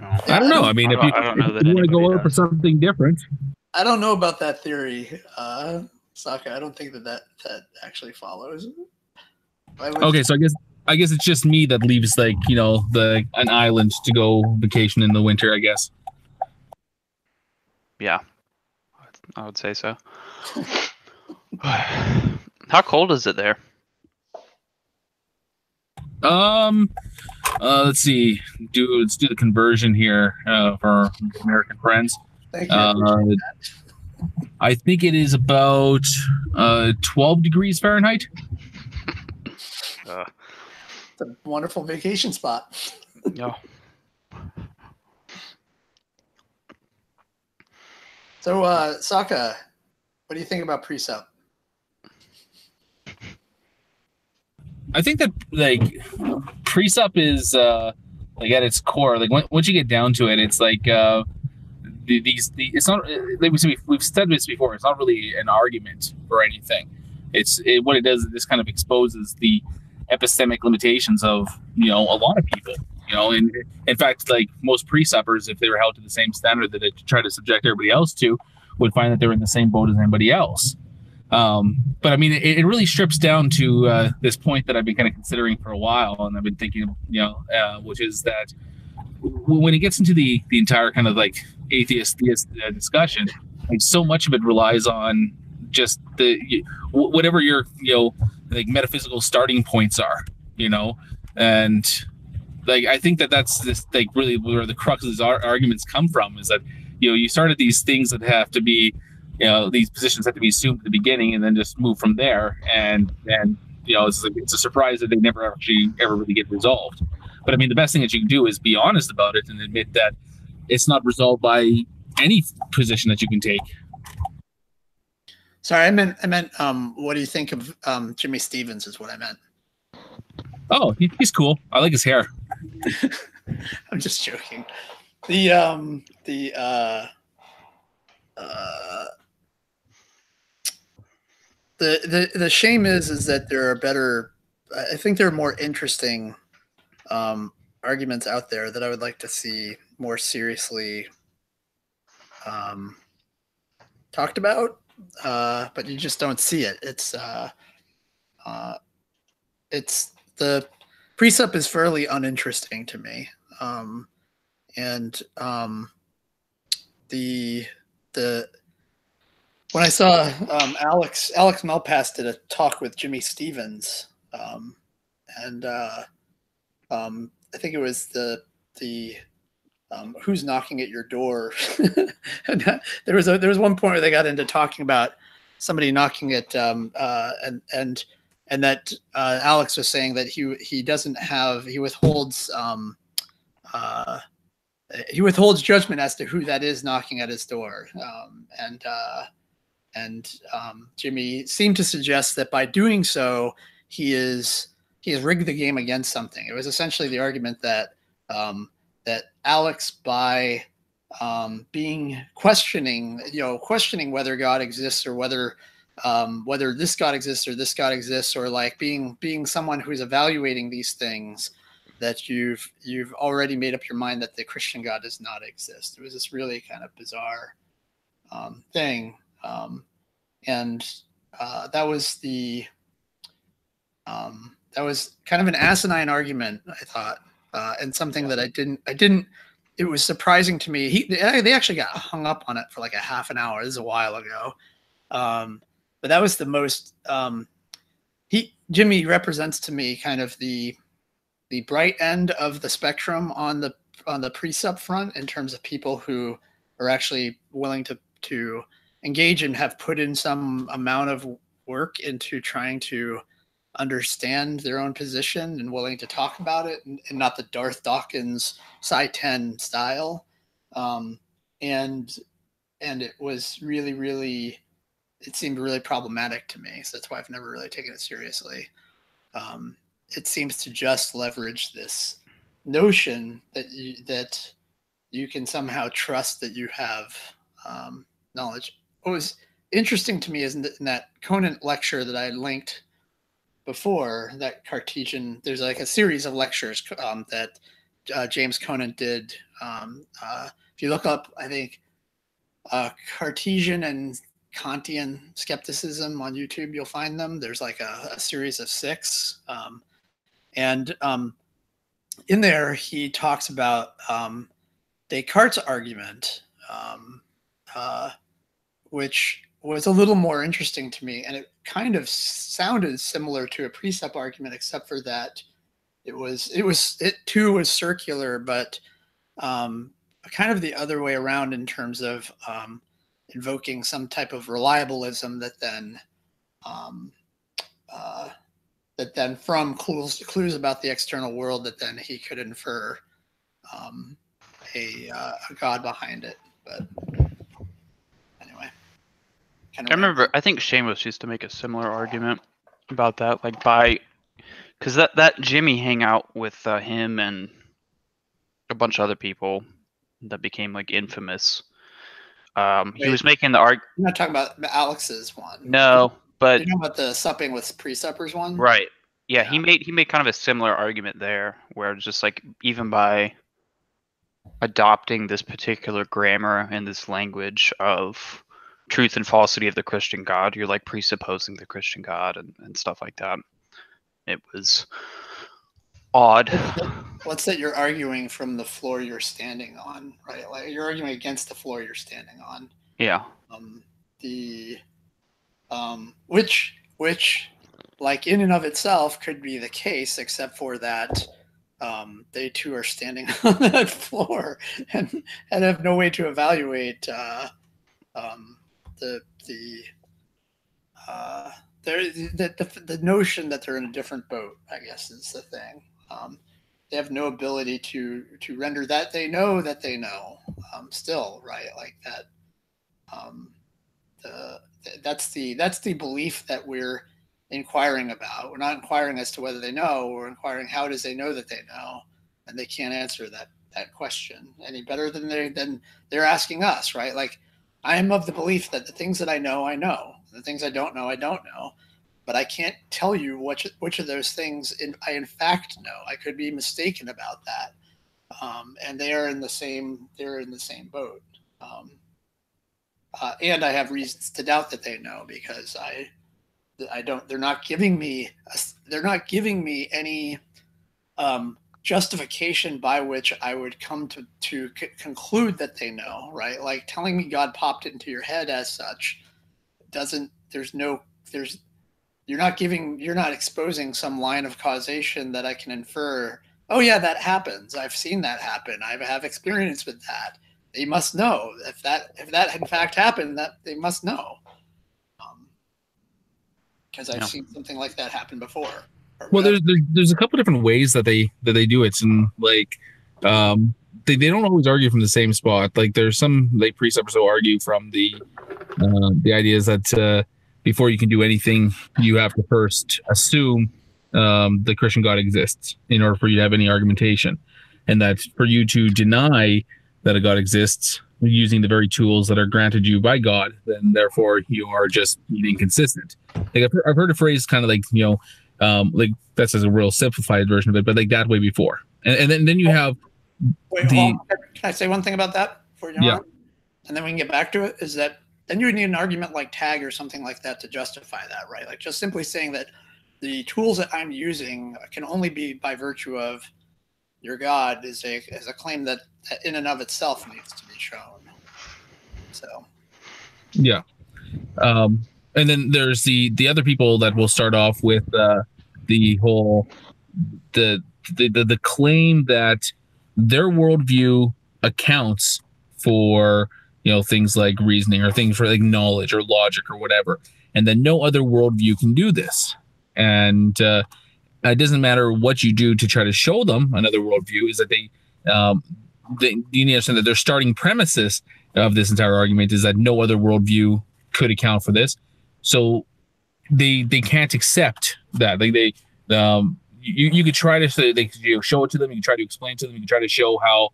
Speaker 3: I don't know. I mean, if you want to go out for something different.
Speaker 1: I don't know about that theory, Sokka. I don't think that actually follows.
Speaker 3: Okay, so I guess it's just me that leaves an island to go vacation in the winter, I guess.
Speaker 2: Yeah, I would say so. How cold is it there?
Speaker 3: Let's see. Let's do the conversion here for our American friends.
Speaker 1: Thank you.
Speaker 3: I think it is about 12 degrees Fahrenheit.
Speaker 1: It's a wonderful vacation spot.
Speaker 2: Yeah.
Speaker 1: So, Sokka, what do you think about Presup?
Speaker 3: I think that Presup is at its core. Once you get down to it, it's it's not. We've said this before. It's not really an argument for anything. What it does is this kind of exposes the epistemic limitations of a lot of people. And in fact, most Presuppers, if they were held to the same standard that they try to subject everybody else to, would find that they're in the same boat as anybody else. But I mean, it really strips down to this point that I've been kind of considering for a while, and I've been thinking, which is that when it gets into the entire kind of atheist theist discussion, so much of it relies on just whatever your metaphysical starting points are, and I think that's this really where the crux of these arguments come from, is that you started these things that have to be these positions have to be assumed at the beginning and then just move from there, and it's a surprise that they never actually ever really get resolved. But I mean, the best thing that you can do is be honest about it and admit that it's not resolved by any position that you can take.
Speaker 1: Sorry, I meant what do you think of Jimmy Stevens is what I meant.
Speaker 3: Oh, he's cool. I like his hair.
Speaker 1: I'm just joking. The shame is that there are better. I think there are more interesting arguments out there that I would like to see more seriously talked about, but you just don't see it. It's the Presup is fairly uninteresting to me, and the when I saw Alex Melpass did a talk with Jimmy Stevens, and I think it was the who's knocking at your door. And there was one point where they got into talking about somebody knocking at and that Alex was saying that he withholds judgment as to who that is knocking at his door, and Jimmy seemed to suggest that by doing so he has rigged the game against something. It was essentially the argument that that Alex, by questioning whether God exists or whether whether this God exists or this God exists, or like being someone who's evaluating these things, that you've already made up your mind that the Christian God does not exist. It was this really kind of bizarre thing, and that was kind of an asinine argument, I thought, and something that I didn't. It was surprising to me. They actually got hung up on it for like a half an hour. This is a while ago. But that was the most Jimmy represents to me kind of the bright end of the spectrum on the Presup front, in terms of people who are actually willing to engage and have put in some amount of work into trying to understand their own position and willing to talk about it, and not the Darth Dawkins Psi 10 style. And it was really it seemed really problematic to me. So that's why I've never really taken it seriously. It seems to just leverage this notion that you can somehow trust that you have knowledge. What was interesting to me is in that Conant lecture that I linked before, that Cartesian, there's like a series of lectures that James Conant did. If you look up, I think, Cartesian and Kantian skepticism on YouTube, you'll find them. There's like a series of 6. And in there, he talks about Descartes' argument, which was a little more interesting to me. And it kind of sounded similar to a Presup argument, except for that it too was circular, but kind of the other way around, in terms of invoking some type of reliabilism that then from clues about the external world, that then he could infer a God behind it. But anyway,
Speaker 2: I remember, I think Seamus used to make a similar argument about that, like because that Jimmy hangout with him and a bunch of other people that became like infamous. He was making the argument.
Speaker 1: You're not talking about Alex's one.
Speaker 2: No, but
Speaker 1: you're talking about the supping with presuppers one,
Speaker 2: right? Yeah, he made kind of a similar argument there, where it's just like, even by adopting this particular grammar and this language of truth and falsity of the Christian God, you're like presupposing the Christian God and stuff like that. It was odd.
Speaker 1: What's that you're arguing from the floor you're standing on, right? Like, you're arguing against the floor you're standing on.
Speaker 2: Yeah.
Speaker 1: Which like in and of itself could be the case, except for that they too are standing on that floor and have no way to evaluate the notion that they're in a different boat, I guess, is the thing. They have no ability to render that they know still, right? Like that. That's the belief that we're inquiring about. We're not inquiring as to whether they know. We're inquiring how does they know that they know, and they can't answer that question any better than they're asking us, right? Like, I am of the belief that the things that I know, the things I don't know, but I can't tell you which of those things I in fact know. I could be mistaken about that, and they are in the same boat. And I have reasons to doubt that they know, because I don't. They're not giving me any justification by which I would come to conclude that they know, right? Like, telling me God popped it into your head as such doesn't. You're not exposing some line of causation that I can infer. Oh yeah, that happens. I've seen that happen. I have experience with that. They must know if that in fact happened, that they must know, because I've seen something like that happen before.
Speaker 3: Well, there's a couple different ways that they do it, and like they don't always argue from the same spot. Like, there's some like presuppers who argue from the idea is that before you can do anything, you have to first assume the Christian God exists in order for you to have any argumentation, and that for you to deny that a God exists, using the very tools that are granted you by God, then therefore you are just being inconsistent. Like I've heard a phrase kind of like, like that's as a real simplified version of it, but like that way before. And then you have
Speaker 1: Wait, can I say one thing about that before you
Speaker 3: yeah.
Speaker 1: on? And then we can get back to it, is that then you would need an argument like tag or something like that to justify that, right? Like just simply saying that the tools that I'm using can only be by virtue of your God is a claim that in and of itself needs to be shown. So
Speaker 3: yeah. And then there's the other people that will start off with the whole the claim that their worldview accounts for things like reasoning or things for like knowledge or logic or whatever, and then no other worldview can do this. And it doesn't matter what you do to try to show them another worldview, is that they you need to understand that their starting premises of this entire argument is that no other worldview could account for this. So they can't accept that. You could try to say, show it to them. You can try to explain it to them. You can try to show how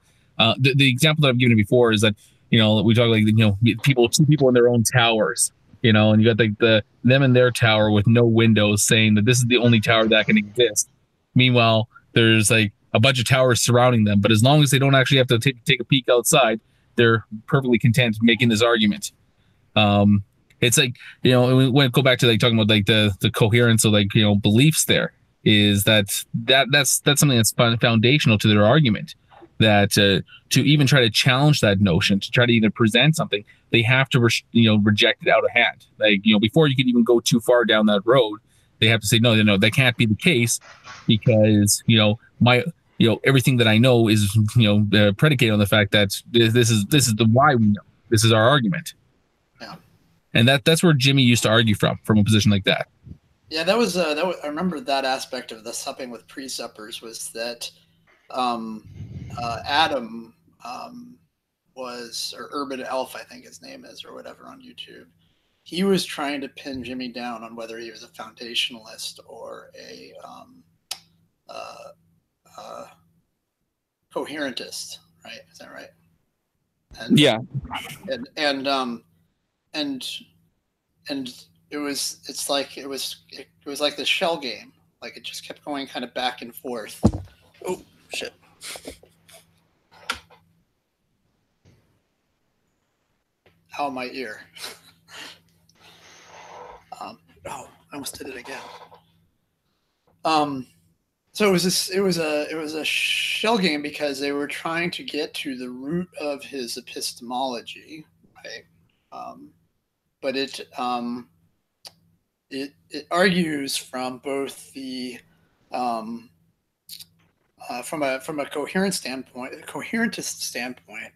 Speaker 3: the example that I've given before is that we talk like two people in their own towers, and you got like them in their tower with no windows, saying that this is the only tower that can exist. Meanwhile, there's like a bunch of towers surrounding them, but as long as they don't actually have to take a peek outside, they're perfectly content making this argument. It's like when we go back to like talking about like the coherence of like beliefs, there is that's something that's foundational to their argument. That to even try to challenge that notion, to try to even present something, they have to reject it out of hand. Like before you can even go too far down that road, they have to say no, that can't be the case, because everything that I know is predicated on the fact that this is the why we know. This is our argument.
Speaker 1: Yeah. And
Speaker 3: that's where Jimmy used to argue from a position like that.
Speaker 1: Yeah, that was I remember that aspect of the supping with presuppers was that Adam was, or Urban Elf, I think his name is, or whatever, on YouTube. He was trying to pin Jimmy down on whether he was a foundationalist or a coherentist, right? Is that right? And,
Speaker 3: yeah.
Speaker 1: And it was like the shell game. Like it just kept going kind of back and forth. Oh shit. Ow, my ear. I almost did it again. So it was a shell game because they were trying to get to the root of his epistemology, right? But it argues from both the from a coherent standpoint, a coherentist standpoint,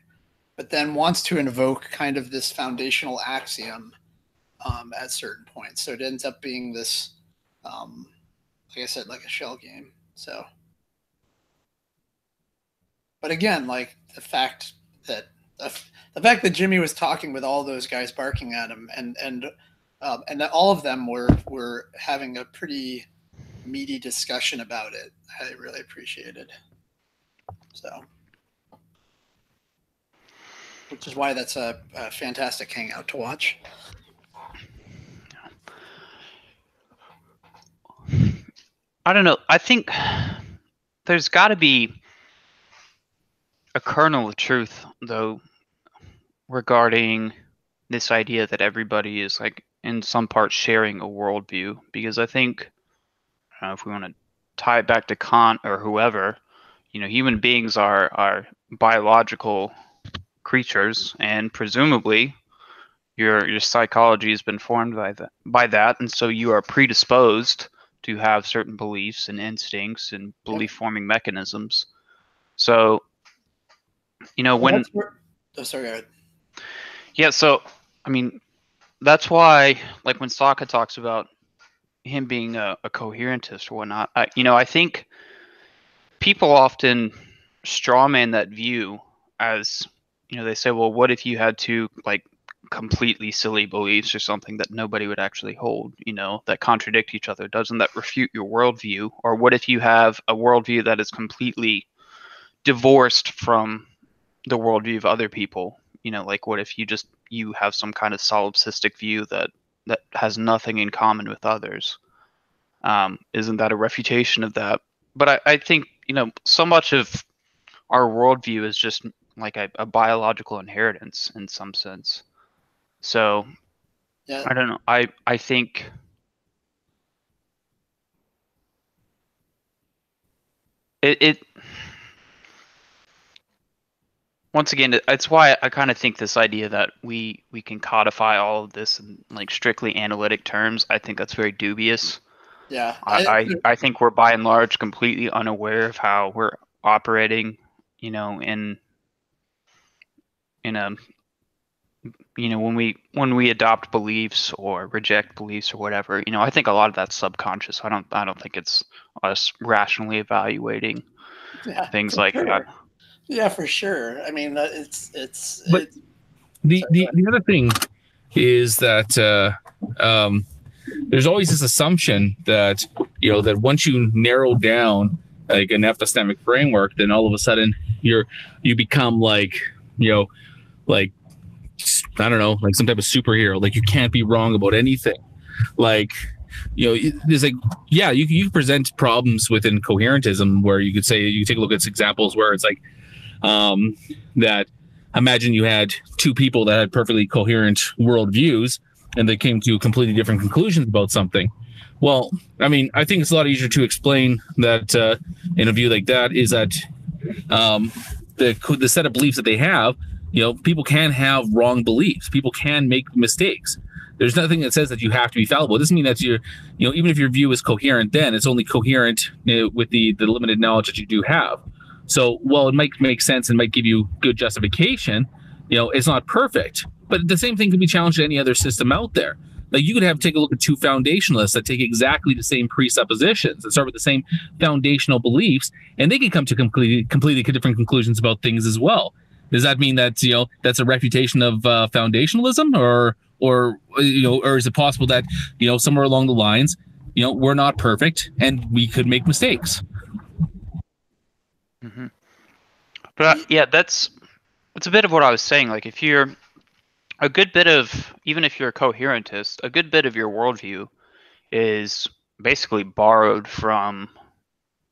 Speaker 1: but then wants to invoke kind of this foundational axiom at certain points. So it ends up being this, like I said, like a shell game. So, but again, like the fact that Jimmy was talking with all those guys barking at him, and that all of them were having a pretty meaty discussion about it, I really appreciated. So, which is why that's a fantastic hangout to watch.
Speaker 2: I don't know. I think there's got to be a kernel of truth, though, regarding this idea that everybody is, like, in some part sharing a worldview. Because I think, if we want to tie it back to Kant or whoever, human beings are biological creatures, and presumably your psychology has been formed by that, and so you are predisposed to have certain beliefs and instincts and belief-forming mechanisms. So, when...
Speaker 1: Oh, sorry, go ahead.
Speaker 2: Yeah, so, I mean, that's why, like, when Sokka talks about him being a coherentist or whatnot, I think people often strawman that view as, they say, well, what if you had two, like, completely silly beliefs or something that nobody would actually hold, that contradict each other? Doesn't that refute your worldview? Or what if you have a worldview that is completely divorced from the worldview of other people? like what if you have some kind of solipsistic view that has nothing in common with others? Isn't that a refutation of that? But I think, so much of our worldview is just like a biological inheritance in some sense. So
Speaker 1: Yeah.
Speaker 2: I don't know. I think it once again, it's why I kind of think this idea that we can codify all of this in like strictly analytic terms, I think that's very dubious.
Speaker 1: Yeah.
Speaker 2: I think we're by and large completely unaware of how we're operating, in a when we adopt beliefs or reject beliefs or whatever, I think a lot of that's subconscious. I don't think it's us rationally evaluating things like that.
Speaker 1: Yeah, for sure. I mean,
Speaker 3: But the other thing is that there's always this assumption that that once you narrow down like an epistemic framework, then all of a sudden you become like like I don't know, like some type of superhero. Like you can't be wrong about anything. Like there's like you present problems within coherentism where you could say you take a look at examples where it's like that imagine you had two people that had perfectly coherent worldviews and they came to completely different conclusions about something. Well, I mean, I think it's a lot easier to explain that in a view like that is that the set of beliefs that they have, people can have wrong beliefs. People can make mistakes. There's nothing that says that you have to be fallible. It doesn't mean that even if your view is coherent, then it's only coherent with the limited knowledge that you do have. So while it might make sense and might give you good justification, it's not perfect. But the same thing can be challenged to any other system out there. Like you could take a look at two foundationalists that take exactly the same presuppositions and start with the same foundational beliefs, and they can come to completely different conclusions about things as well. Does that mean that that's a refutation of foundationalism, or is it possible that somewhere along the lines we're not perfect and we could make mistakes?
Speaker 2: Mm-hmm. But yeah, that's a bit of what I was saying. Like if you're a good bit of, even if you're a coherentist, a good bit of your worldview is basically borrowed from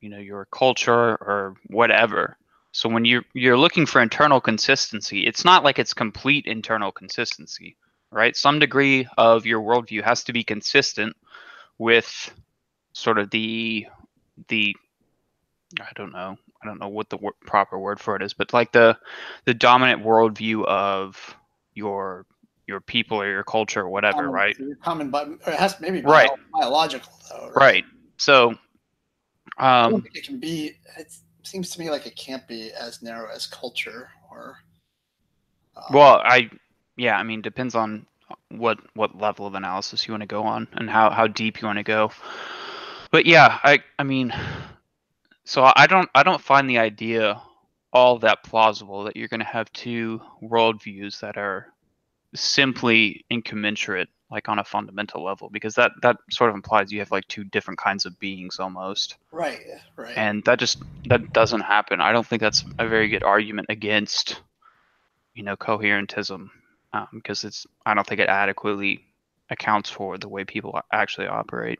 Speaker 2: your culture or whatever. So when you're looking for internal consistency, it's not like it's complete internal consistency, right? Some degree of your worldview has to be consistent with sort of the I don't know what the proper word for it is, but like the dominant worldview of your people or your culture or whatever, right?
Speaker 1: Common, but it has to maybe
Speaker 2: right.
Speaker 1: biological though,
Speaker 2: right? So
Speaker 1: I don't think it can be. It seems to me like it can't be as narrow as culture or.
Speaker 2: Well, I mean, depends on what level of analysis you want to go on and how deep you want to go. But yeah, I mean, so I don't find the idea all that plausible that you're going to have two worldviews that are simply incommensurate, like on a fundamental level, because that sort of implies you have like two different kinds of beings almost.
Speaker 1: Right.
Speaker 2: And that doesn't happen. I don't think that's a very good argument against, coherentism, because I don't think it adequately accounts for the way people actually operate.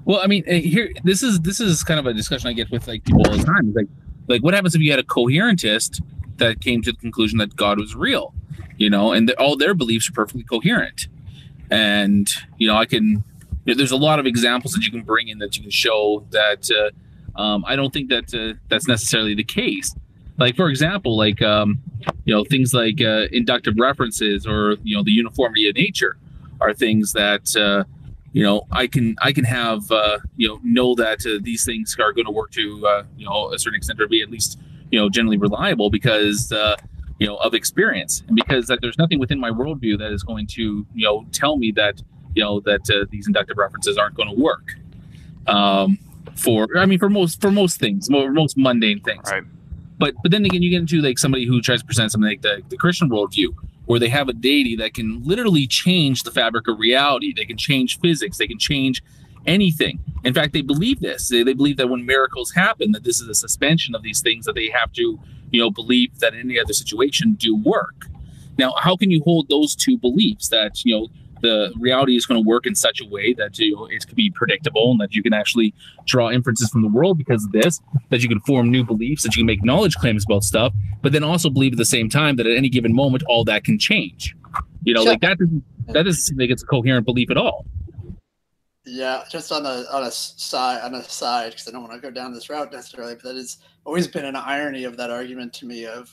Speaker 3: Well, I mean, here this is kind of a discussion I get with like people all the time. Like what happens if you had a coherentist that came to the conclusion that God was real, and all their beliefs are perfectly coherent, and there's a lot of examples that you can bring in that you can show that I don't think that that's necessarily the case. Like for example, like things like inductive references or the uniformity of nature are things that I can have know that these things are going to work to a certain extent or be at least generally reliable because of experience, and because that there's nothing within my worldview that is going to tell me that these inductive references aren't going to work for most things, most mundane things.
Speaker 2: Right.
Speaker 3: But then again, you get into like somebody who tries to present something like the Christian worldview, where they have a deity that can literally change the fabric of reality. They can change physics. They can change anything. In fact, they believe this. They believe that when miracles happen, that this is a suspension of these things that they have to, believe that in any other situation do work. Now, how can you hold those two beliefs that, the reality is going to work in such a way that it can be predictable and that you can actually draw inferences from the world because of this, that you can form new beliefs, that you can make knowledge claims about stuff, but then also believe at the same time that at any given moment, all that can change. Like that doesn't seem like it's a coherent belief at all.
Speaker 1: Yeah, just on a side, because I don't want to go down this route necessarily, but that has always been an irony of that argument to me of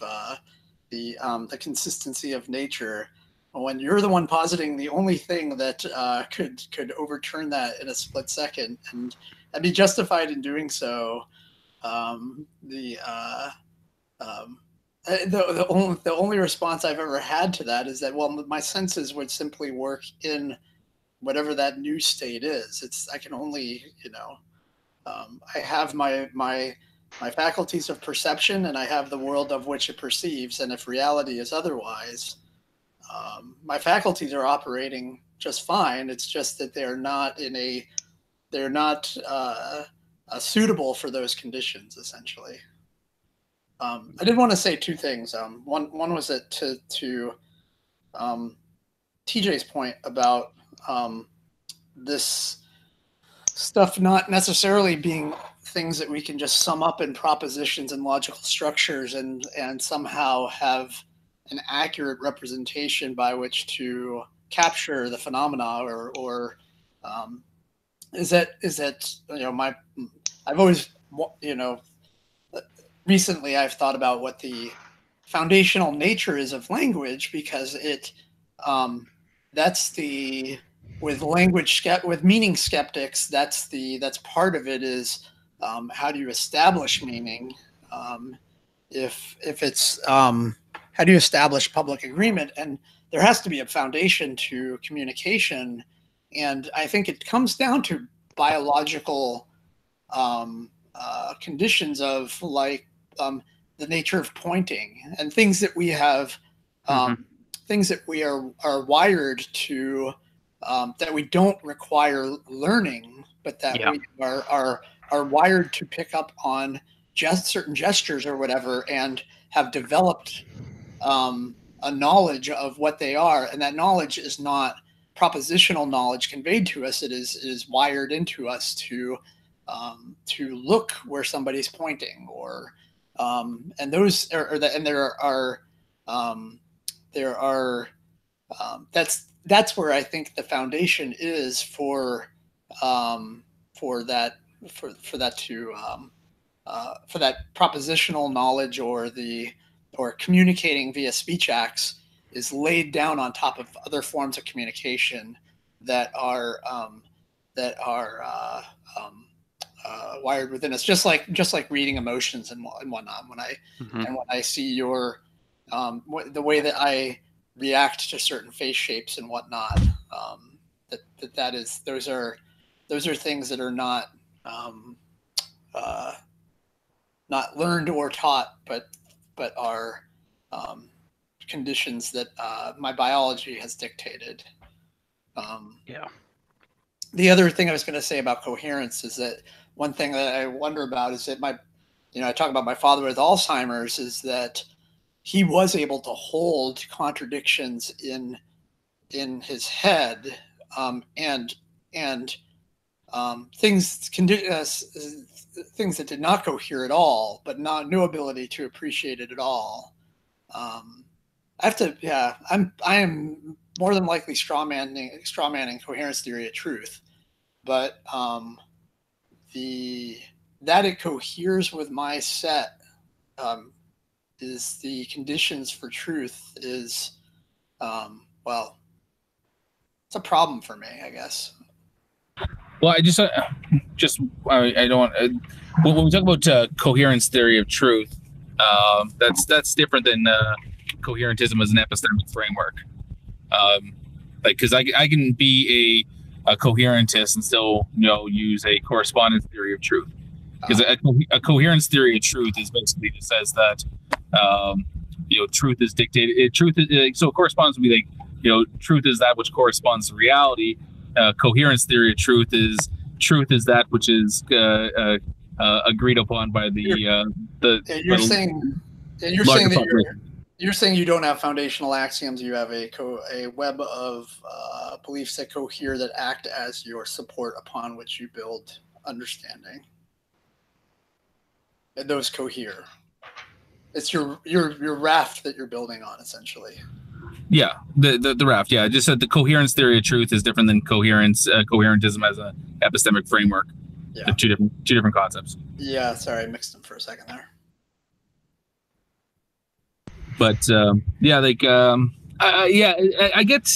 Speaker 1: the consistency of nature. When you're the one positing the only thing that could overturn that in a split second, and I'd be justified in doing so. The only response I've ever had to that is that, well, my senses would simply work in whatever that new state is. I can only, I have my faculties of perception, and I have the world of which it perceives, and if reality is otherwise, my faculties are operating just fine. It's just that they're not suitable for those conditions, essentially. I did want to say two things. One was that to TJ's point about this stuff not necessarily being things that we can just sum up in propositions and logical structures and somehow have an accurate representation by which to capture the phenomena, or is that I've always, recently I've thought about what the foundational nature is of language, because that's with meaning skeptics, that's part of it is how do you establish meaning? If it's how do you establish public agreement? And there has to be a foundation to communication, and I think it comes down to biological conditions of the nature of pointing and things that we have, things that we are wired to, that we don't require learning, but that we are wired to pick up on just certain gestures or whatever, and have developed a knowledge of what they are. And that knowledge is not propositional knowledge conveyed to us. It is wired into us to look where somebody's pointing, or and those are and there are that's where I think the foundation is for that propositional knowledge, or communicating via speech acts, is laid down on top of other forms of communication that are wired within us, just like reading emotions and whatnot. When I see your the way that I react to certain face shapes and whatnot, those are things that are not learned or taught, but are conditions that my biology has dictated. The other thing I was going to say about coherence is that one thing that I wonder about is that I talk about my father with Alzheimer's, is that he was able to hold contradictions in his head, and things that did not cohere at all, but no ability to appreciate it at all. I am more than likely strawmanning coherence theory of truth, but that it coheres with my set is the conditions for truth is it's a problem for me, I guess.
Speaker 3: Well, I don't. When we talk about coherence theory of truth, that's different than coherentism as an epistemic framework. Because I can be a coherentist and still use a correspondence theory of truth. Because a coherence theory of truth is basically just says that truth is dictated. So correspondence would be truth is that which corresponds to reality. Coherence theory of truth is that which is agreed upon by the.
Speaker 1: You're saying You're saying you don't have foundational axioms. You have a web of beliefs that cohere, that act as your support upon which you build understanding. And those cohere. It's your raft that you're building on, essentially.
Speaker 3: Yeah, the raft. Yeah, just that the coherence theory of truth is different than coherentism as an epistemic framework.
Speaker 1: Yeah,
Speaker 3: they're two different concepts.
Speaker 1: Yeah, sorry, I mixed them for a second there.
Speaker 3: But yeah, like I get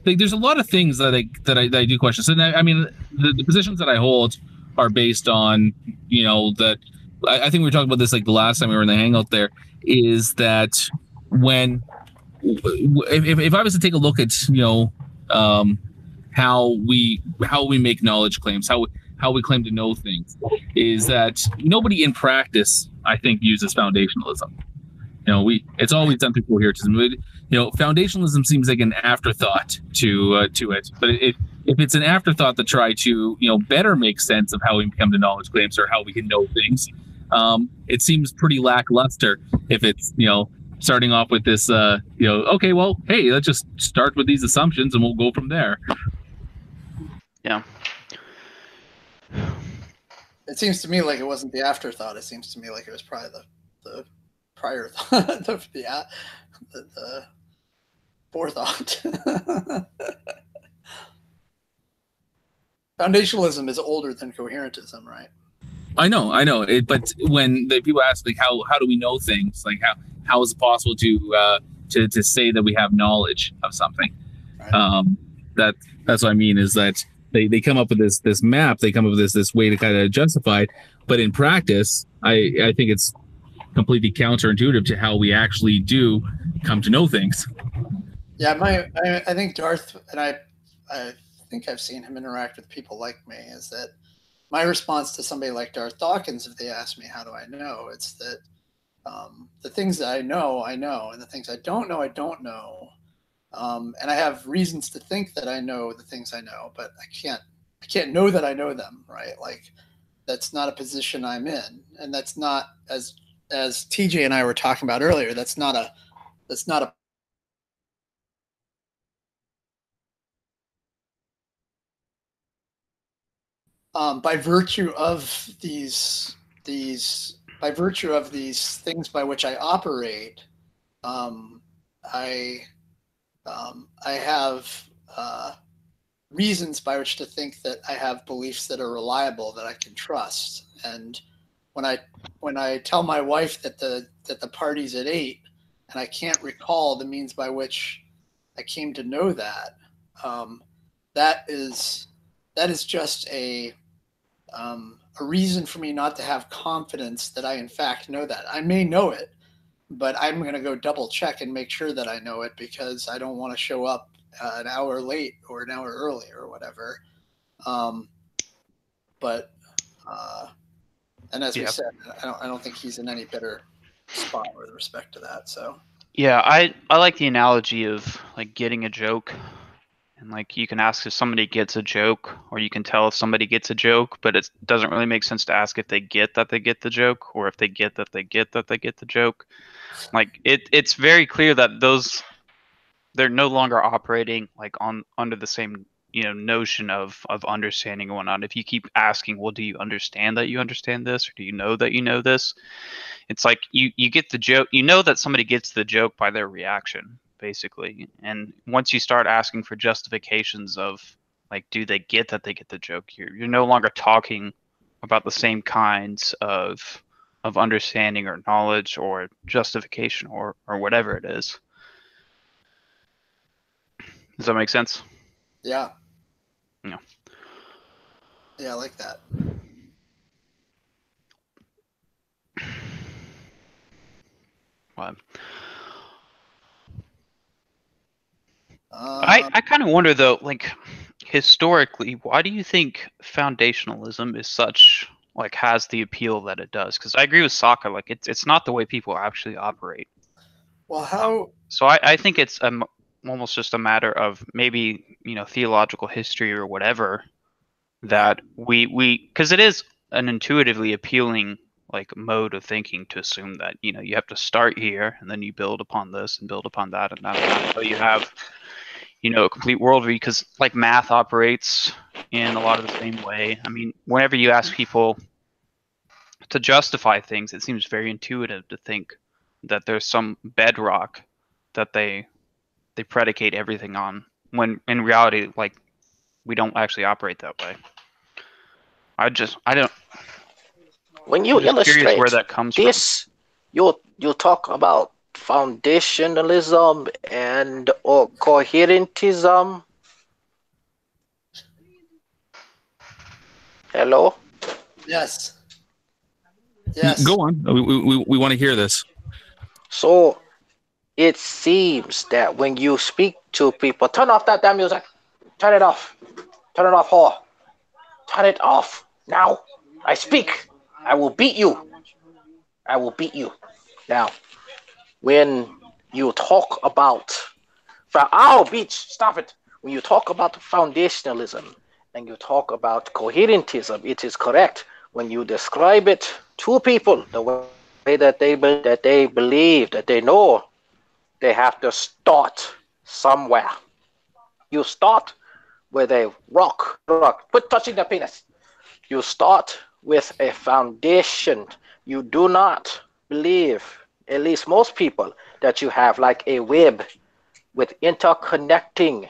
Speaker 3: like there's a lot of things that I do question. So I mean, the positions that I hold are based on, you know, that I think we were talking about this like the last time we were in the hangout. There is that when if I was to take a look at, you know, how we make knowledge claims, how we claim to know things, is that nobody in practice, I think, uses foundationalism. You know, it's always done through coherentism. You know, foundationalism seems like an afterthought to it, but if it's an afterthought to try to, you know, better make sense of how we come to knowledge claims or how we can know things, it seems pretty lackluster. If it's, you know, starting off with this, you know, okay, well, hey, let's just start with these assumptions and we'll go from there.
Speaker 2: Yeah.
Speaker 1: It seems to me like it wasn't the afterthought. It seems to me like it was probably the prior thought, the forethought. Foundationalism is older than coherentism, right?
Speaker 3: I know. But when the people ask, like, how do we know things? Like, how is it possible to say that we have knowledge of something? Right. That's what I mean, is that they come up with this map. They come up with this way to kind of justify it. But in practice, I think it's completely counterintuitive to how we actually do come to know things.
Speaker 1: Yeah, I think Darth, and I think I've seen him interact with people like me, is that my response to somebody like Darth Dawkins, if they ask me how do I know, it's that the things that I know, and the things I don't know, I don't know. And I have reasons to think that I know the things I know, but I can't know that I know them, right? Like, that's not a position I'm in, and that's not, as TJ and I were talking about earlier, that's not a by virtue of these things by which I operate, I have reasons by which to think that I have beliefs that are reliable, that I can trust. And when I tell my wife that the party's at 8, and I can't recall the means by which I came to know that, that is just a reason for me not to have confidence that I in fact know that. I may know it, but I'm going to go double check and make sure that I know it, because I don't want to show up an hour late or an hour early or whatever. And as we said, I don't think he's in any better spot with respect to that. So
Speaker 2: yeah, I like the analogy of like getting a joke, and like you can ask if somebody gets a joke, or you can tell if somebody gets a joke, but it doesn't really make sense to ask if they get that they get the joke, or if they get that they get that they get the joke. Like it's very clear that they're no longer operating like under the same, you know, notion of understanding and whatnot. If you keep asking, well, do you understand that you understand this, or do you know that you know this? It's like you get the joke. You know that somebody gets the joke by their reaction, basically. And once you start asking for justifications of like, do they get that they get the joke, you're no longer talking about the same kinds of understanding or knowledge or justification or whatever it is. Does that make sense?
Speaker 1: Yeah.
Speaker 2: Yeah.
Speaker 1: Yeah, I like that.
Speaker 2: What? I kind of wonder though, like historically, why do you think foundationalism is such like has the appeal that it does? Because I agree with Sokka, like it's not the way people actually operate.
Speaker 1: Well, how?
Speaker 2: So I think it's almost just a matter of maybe, you know, theological history or whatever, that we because it is an intuitively appealing like mode of thinking to assume that you have to start here and then you build upon this and build upon that and that so you have a complete worldview, because like math operates in a lot of the same way. I mean, whenever you ask people to justify things, it seems very intuitive to think that there's some bedrock that they predicate everything on, when in reality, like, we don't actually operate that way. I don't.
Speaker 4: When you
Speaker 2: I'm just curious where
Speaker 4: illustrate
Speaker 2: that comes
Speaker 4: this, you'll talk about foundationalism and or coherentism. Hello?
Speaker 1: Yes. Yes.
Speaker 3: Go on. We want to hear this.
Speaker 4: So it seems that when you speak to people, turn off that damn music. Turn it off. Turn it off, whore. Turn it off now. I speak. I will beat you. I will beat you. Now, when you talk about, bitch, stop it. When you talk about foundationalism and you talk about coherentism, it is correct. When you describe it to people, the way that they believe, that they know, they have to start somewhere. You start with a rock. Quit touching the penis. You start with a foundation. You do not believe, at least most people, that you have like a web with interconnecting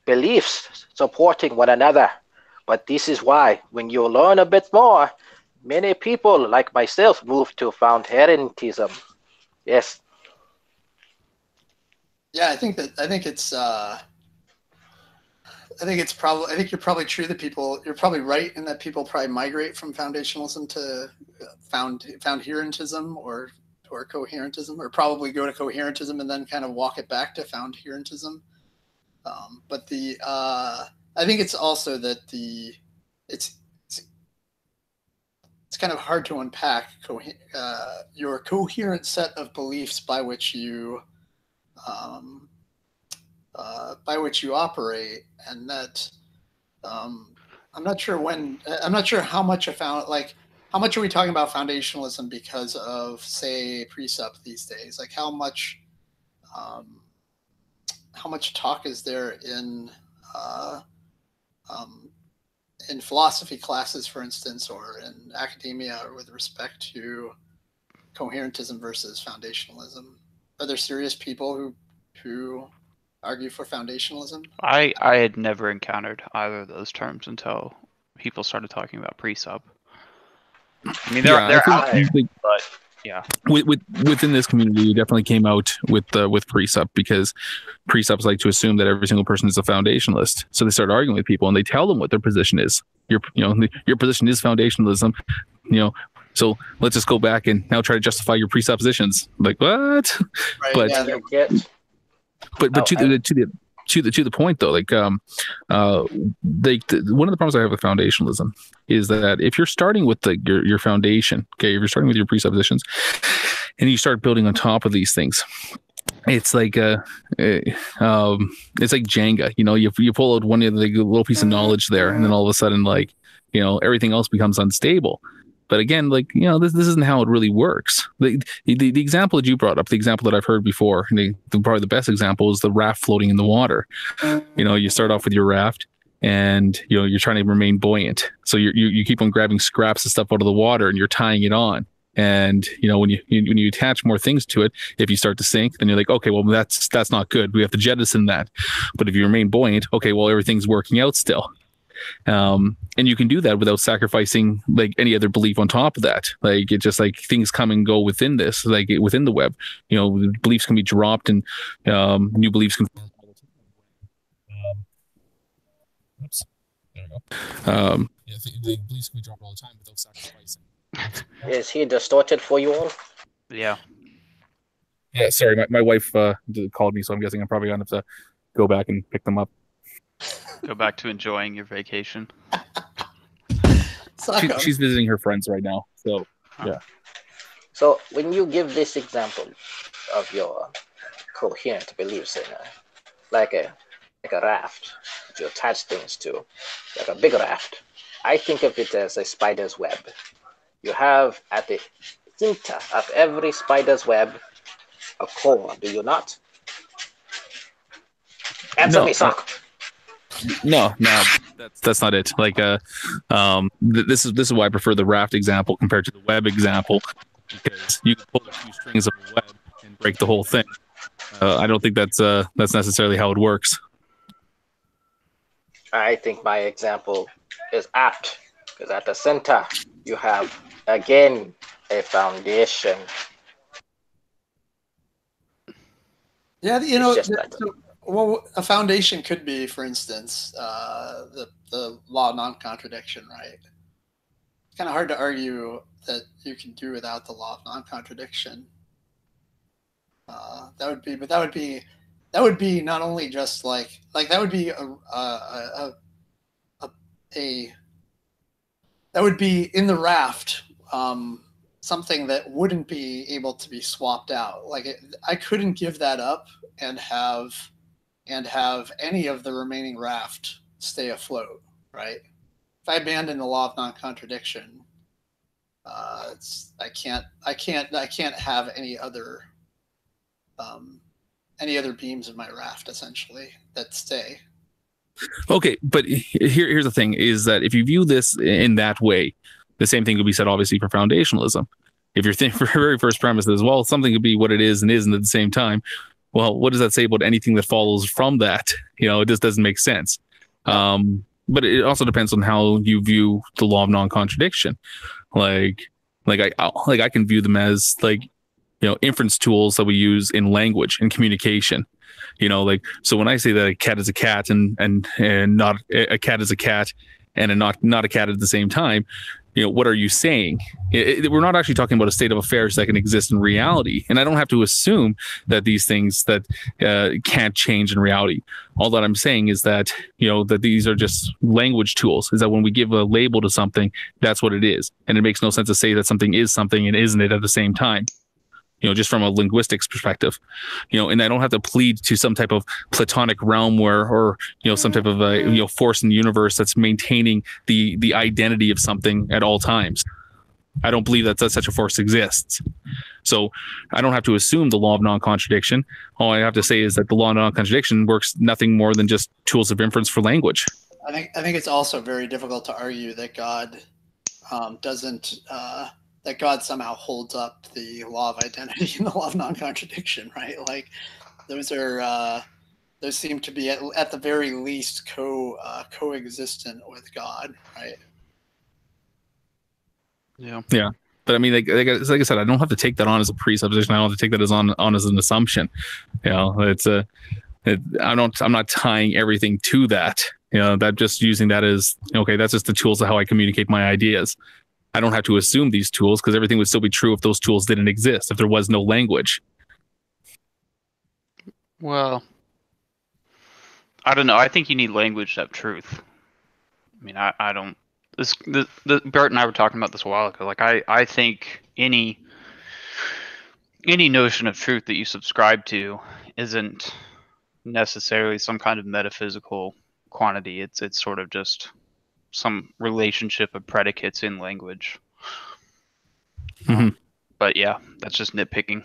Speaker 4: beliefs supporting one another. But this is why, when you learn a bit more, many people like myself move to Foundationalism. Yes.
Speaker 1: Yeah, I think you're probably true that you're probably right in that people probably migrate from foundationalism to foundherentism or coherentism, or probably go to coherentism and then kind of walk it back to foundherentism. But I think it's also that it's kind of hard to unpack your coherent set of beliefs by which you operate, and that I'm not sure how much how much are we talking about foundationalism because of, say, Presup these days? Like how much talk is there in philosophy classes, for instance, or in academia, or with respect to coherentism versus foundationalism? Are there serious people who argue for foundationalism?
Speaker 2: I had never encountered either of those terms until people started talking about Presup. I mean, they're out there, but yeah.
Speaker 3: Within this community, you definitely came out with Presup, because Presups like to assume that every single person is a foundationalist. So they start arguing with people and they tell them what their position is. Your position is foundationalism. So let's just go back and now try to justify your presuppositions. Like what?
Speaker 1: Right,
Speaker 3: but
Speaker 1: yeah,
Speaker 3: to the point though, like one of the problems I have with foundationalism is that if you're starting with your foundation, okay, if you're starting with your presuppositions and you start building on top of these things, it's like it's like Jenga. You pull out one of the little piece of knowledge there, and then all of a sudden, like, everything else becomes unstable. But again, like, this isn't how it really works. The example that you brought up, the example that I've heard before, and probably the best example is the raft floating in the water. You start off with your raft, and you're trying to remain buoyant. So you keep on grabbing scraps of stuff out of the water, and you're tying it on. And when you attach more things to it, if you start to sink, then you're like, okay, well, that's not good. We have to jettison that. But if you remain buoyant, okay, well, everything's working out still. And you can do that without sacrificing like any other belief on top of that. Like, it's just like things come and go within this, like within the web. Beliefs can be dropped, and new beliefs can. Oops. There we go. The beliefs can be dropped all the time without sacrificing.
Speaker 4: Is he distorted for you all?
Speaker 2: Yeah.
Speaker 3: Yeah. Sorry, my wife called me, so I'm guessing I'm probably gonna have to go back and pick them up.
Speaker 2: Go back to enjoying your vacation.
Speaker 3: She's visiting her friends right now, so yeah.
Speaker 4: So when you give this example of your coherent beliefs in like a raft that you attach things to, like a big raft, I think of it as a spider's web. you have at the center of every spider's web a core, do you not? Answer me, Sock.
Speaker 3: No, that's not it. Like, this is why I prefer the raft example compared to the web example, because you can pull a few strings of a web and break the whole thing. I don't think that's necessarily how it works.
Speaker 4: I think my example is apt, because at the center you have, again, a foundation.
Speaker 1: Yeah, you know,
Speaker 4: It's just like
Speaker 1: well, a foundation could be, for instance, the law of non-contradiction, right? It's kind of hard to argue that you can do without the law of non-contradiction. That would be not only just like that would be that would be in the raft, something that wouldn't be able to be swapped out. I couldn't give that up and have any of the remaining raft stay afloat, right? If I abandon the law of non-contradiction, I can't have any other beams of my raft essentially that stay.
Speaker 3: Okay, but here's the thing: is that if you view this in that way, the same thing could be said obviously for foundationalism. If your very first premise is, well, something could be what it is and isn't at the same time, well, what does that say about anything that follows from that? It just doesn't make sense. But it also depends on how you view the law of non-contradiction. I can view them as inference tools that we use in language and communication. So when I say that a cat is a cat and not a cat is a cat and not a cat at the same time, what are you saying? We're not actually talking about a state of affairs that can exist in reality. And I don't have to assume that these things that can't change in reality. All that I'm saying is that, that these are just language tools, is that when we give a label to something, that's what it is. And it makes no sense to say that something is something and isn't it at the same time. Just from a linguistics perspective, and I don't have to plead to some type of Platonic realm or some type of force in the universe that's maintaining the identity of something at all times. I don't believe that such a force exists. So I don't have to assume the law of non-contradiction. All I have to say is that the law of non-contradiction works nothing more than just tools of inference for language.
Speaker 1: I think it's also very difficult to argue that God that God somehow holds up the law of identity and the law of non-contradiction, right? Those seem to be at the very least coexistent with God, right?
Speaker 2: Yeah.
Speaker 3: Yeah. But I mean, like I said, I don't have to take that on as a presupposition. I don't have to take that on as an assumption. I'm not tying everything to that. That just using that as, okay, that's just the tools of how I communicate my ideas. I don't have to assume these tools because everything would still be true if those tools didn't exist, if there was no language.
Speaker 2: Well, I don't know. I think you need language to have truth. I mean, I don't. Bert and I were talking about this a while ago. I think any notion of truth that you subscribe to isn't necessarily some kind of metaphysical quantity. It's sort of just some relationship of predicates in language.
Speaker 3: Mm-hmm.
Speaker 2: But yeah, that's just nitpicking.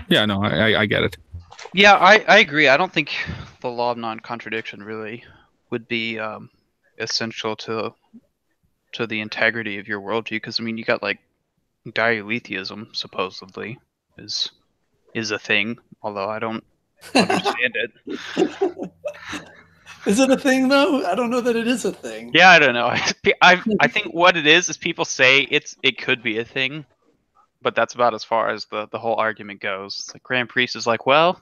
Speaker 3: Yeah, no, I get it.
Speaker 2: Yeah, I agree. I don't think the law of non-contradiction really would be essential to the integrity of your worldview, because I mean, you got dialetheism supposedly is a thing, although I don't understand it.
Speaker 1: Is it a thing though? I don't know that it is a thing.
Speaker 2: Yeah, I don't know. I think what it is people say it could be a thing, but that's about as far as the whole argument goes. Grand Priest is like, well,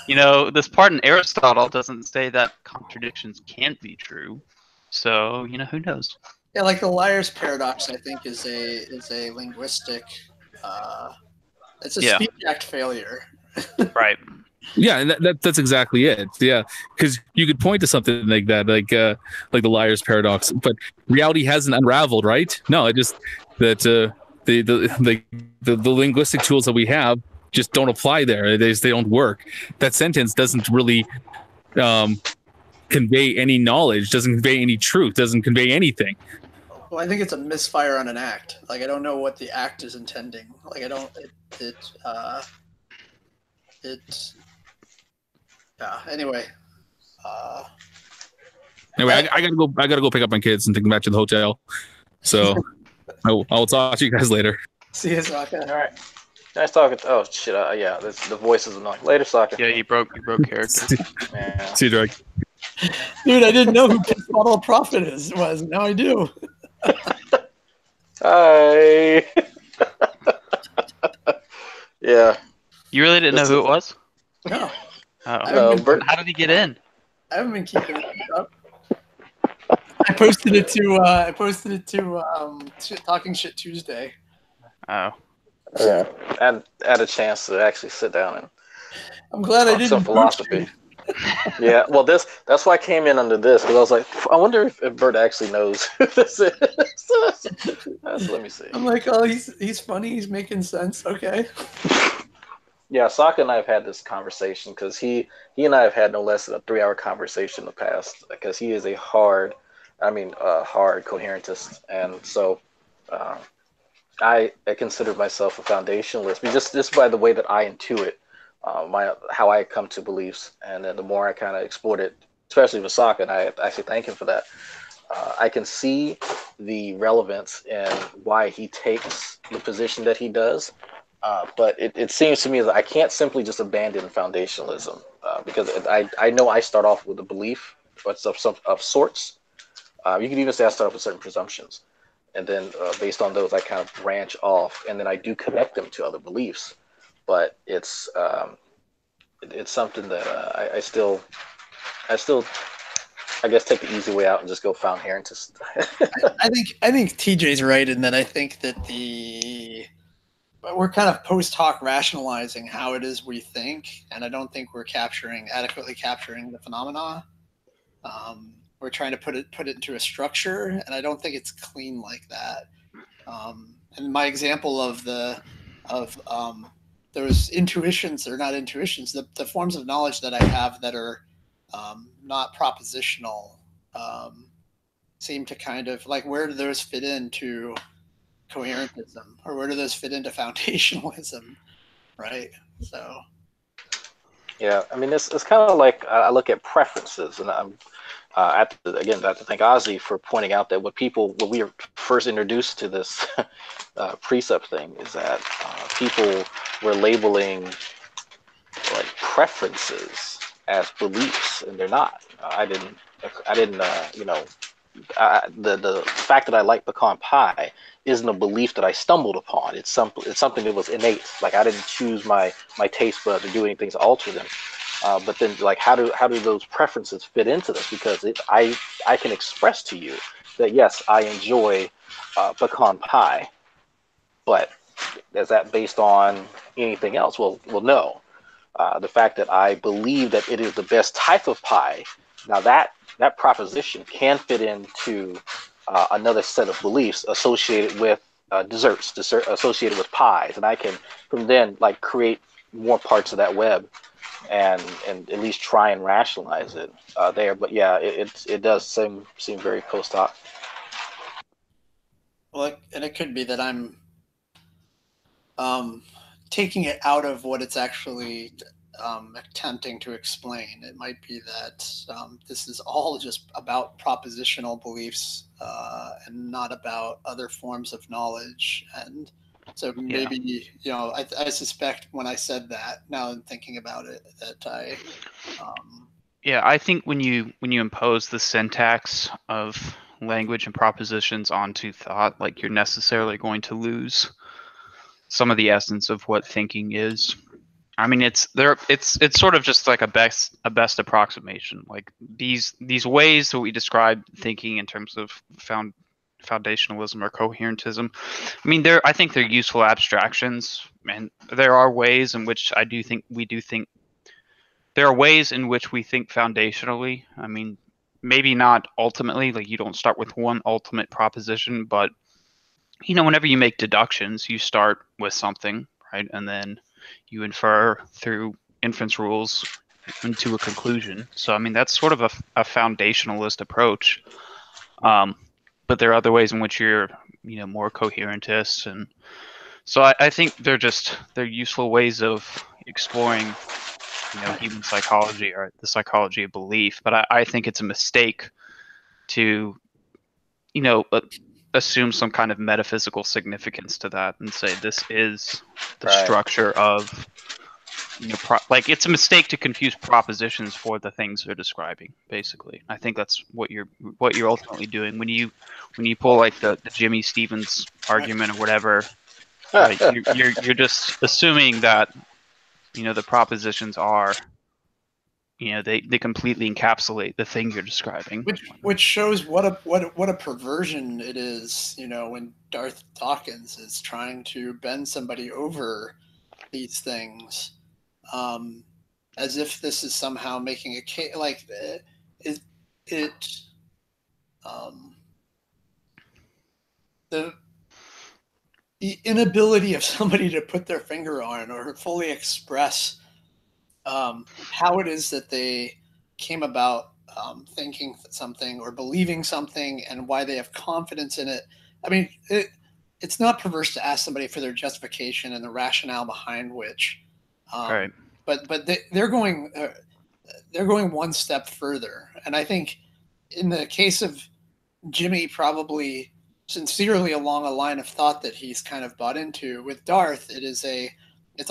Speaker 2: this part in Aristotle doesn't say that contradictions can't be true. So, who knows?
Speaker 1: Yeah, the liar's paradox, I think, is a linguistic it's a speech act failure.
Speaker 2: Right.
Speaker 3: Yeah, and that's exactly it. Yeah, because you could point to something like that, like the liar's paradox, but reality hasn't unraveled, right? No, it just that the linguistic tools that we have just don't apply there. They don't work. That sentence doesn't really convey any knowledge, doesn't convey any truth, doesn't convey anything.
Speaker 1: Well, I think it's a misfire on an act. Like, I don't know what the act is intending. Like, I don't. Anyway.
Speaker 3: Anyway, I gotta go. I gotta go pick up my kids and take them back to the hotel. So I will talk to you guys later.
Speaker 1: See you, Sokka.
Speaker 4: All right. Nice talking. Oh shit! Yeah, the voice is annoying. Later, Sokka.
Speaker 2: Yeah, you broke character.
Speaker 4: Yeah.
Speaker 3: See you, Drake.
Speaker 1: Dude, I didn't know who Kiss Bottle Prophet was. Now I do.
Speaker 4: Hi. Yeah.
Speaker 2: You really didn't know who it was?
Speaker 1: No.
Speaker 2: Oh. How did he get in?
Speaker 1: I haven't been keeping it up. I posted it to Talking Shit Tuesday.
Speaker 2: Oh.
Speaker 4: Yeah. And had a chance to actually sit down and
Speaker 1: I'm glad I didn't.
Speaker 4: Some philosophy. Yeah, well, that's why I came in under this, because I was like, I wonder if Bert actually knows who this is. So let me see.
Speaker 1: I'm like, oh, he's funny. He's making sense. Okay.
Speaker 4: Yeah, Sokka and I have had this conversation because he and I have had no less than a 3-hour conversation in the past, because he is a hard coherentist, and so I consider myself a foundationalist, but just by the way that I intuit how I come to beliefs, and then the more I kind of explored it, especially with Sokka, and I actually thank him for that. I can see the relevance in why he takes the position that he does, but it seems to me that I can't simply just abandon foundationalism, because I know I start off with a belief of sorts. You can even say I start off with certain presumptions, and then based on those, I kind of branch off, and then I do connect them to other beliefs. But it's something that I still I guess take the easy way out and just go found-herentist.
Speaker 1: I think TJ's right in that I think that we're kind of post hoc rationalizing how it is we think, and I don't think we're adequately capturing the phenomena. We're trying to put it into a structure, and I don't think it's clean like that. And my example of those intuitions are not intuitions. The forms of knowledge that I have that are not propositional seem to kind of like, where do those fit into coherentism, or where do those fit into foundationalism, right? So
Speaker 4: yeah, I mean, it's kind of like I look at preferences, and I'm I have to thank Ozzy for pointing out that when we were first introduced to this Presup thing, is that people were labeling like preferences as beliefs, and they're not. I didn't the fact that I like pecan pie isn't a belief that I stumbled upon. It's something that was innate. Like, I didn't choose my taste buds or do anything to alter them. But then, like, how do those preferences fit into this? Because I can express to you that yes, I enjoy pecan pie, but is that based on anything else? Well, no. The fact that I believe that it is the best type of pie, now that proposition can fit into another set of beliefs associated with desserts associated with pies, and I can from then like create more parts of that web and at least try and rationalize it there. But yeah, it does seem very post hoc.
Speaker 1: Well, and it could be that I'm taking it out of what it's actually attempting to explain. It might be that this is all just about propositional beliefs and not about other forms of knowledge. And so maybe, I suspect when I said that, now I'm thinking about it, that
Speaker 2: I think when you impose the syntax of language and propositions onto thought, like, you're necessarily going to lose some of the essence of what thinking is. I mean, it's sort of just like a best approximation. Like, these ways that we describe thinking in terms of foundationalism or coherentism, I mean, I think they're useful abstractions, and there are ways in which there are ways in which we think foundationally. I mean, maybe not ultimately, like, you don't start with one ultimate proposition, but whenever you make deductions, you start with something, right? And then you infer through inference rules into a conclusion. So, I mean, that's sort of a foundationalist approach. But but there are other ways in which you're, more coherentist, and so I think they're useful ways of exploring, human psychology or the psychology of belief. But I think it's a mistake to, assume some kind of metaphysical significance to that and say this is the structure of, like it's a mistake to confuse propositions for the things they're describing. Basically, I think that's what you're ultimately doing when you pull like the Jimmy Stevens argument or whatever. Right? You're just assuming that the propositions are they completely encapsulate the thing you're describing,
Speaker 1: which shows what a perversion it is. When Darth Dawkins is trying to bend somebody over these things, as if this is somehow making a case. Like the inability of somebody to put their finger on or fully express how it is that they came about thinking something or believing something and why they have confidence in it. I mean, it's not perverse to ask somebody for their justification and the rationale behind which.
Speaker 2: Right.
Speaker 1: But they're going one step further, and I think in the case of Jimmy, probably sincerely along a line of thought that he's kind of bought into. With Darth, it's a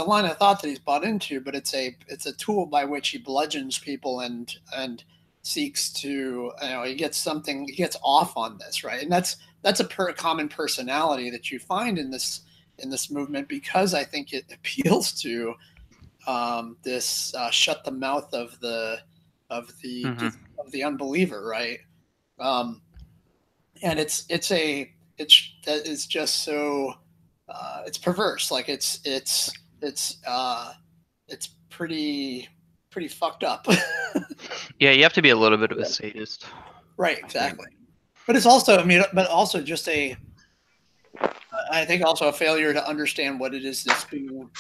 Speaker 1: line of thought that he's bought into, but it's a tool by which he bludgeons people and seeks to, he gets off on this, right? And that's a common personality that you find in this movement, because I think it appeals to this shut the mouth of the unbeliever, right? And it's just so it's perverse. Like it's pretty fucked up.
Speaker 2: Yeah, you have to be a little bit of a sadist.
Speaker 1: Right, exactly. But it's also, also just I think also a failure to understand what it is that's being,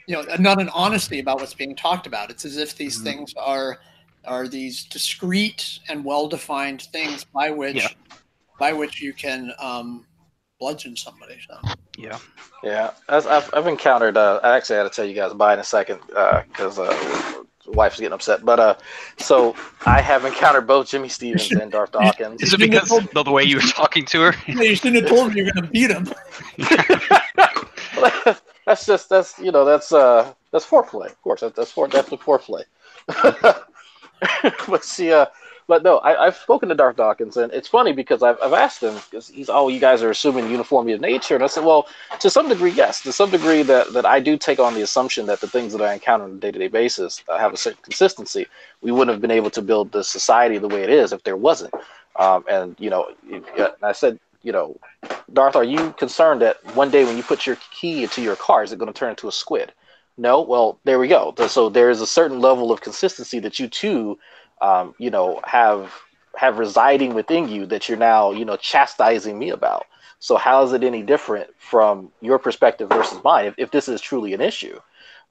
Speaker 1: not an honesty about what's being talked about. It's as if these things are these discrete and well-defined things by which you can bludgeon somebody. So.
Speaker 4: Yeah. As I've encountered. I actually had to tell you guys bye in a second because wife's getting upset. But so I have encountered both Jimmy Stevens and Darth Dawkins.
Speaker 2: Is it because of the way you were talking to her?
Speaker 1: Yeah, you shouldn't have told me you're going to beat him.
Speaker 4: That's foreplay. Of course, that's definitely foreplay. But no, I've spoken to Darth Dawkins, and it's funny because I've asked him, because you guys are assuming uniformity of nature, and I said, well, to some degree, yes. To some degree, that I do take on the assumption that the things that I encounter on a day-to-day basis have a certain consistency. We wouldn't have been able to build the society the way it is if there wasn't. And I said, Darth, are you concerned that one day when you put your key into your car, is it going to turn into a squid? No? Well, there we go. So there is a certain level of consistency that you too have residing within you that you're now, chastising me about. So how is it any different from your perspective versus mine if this is truly an issue?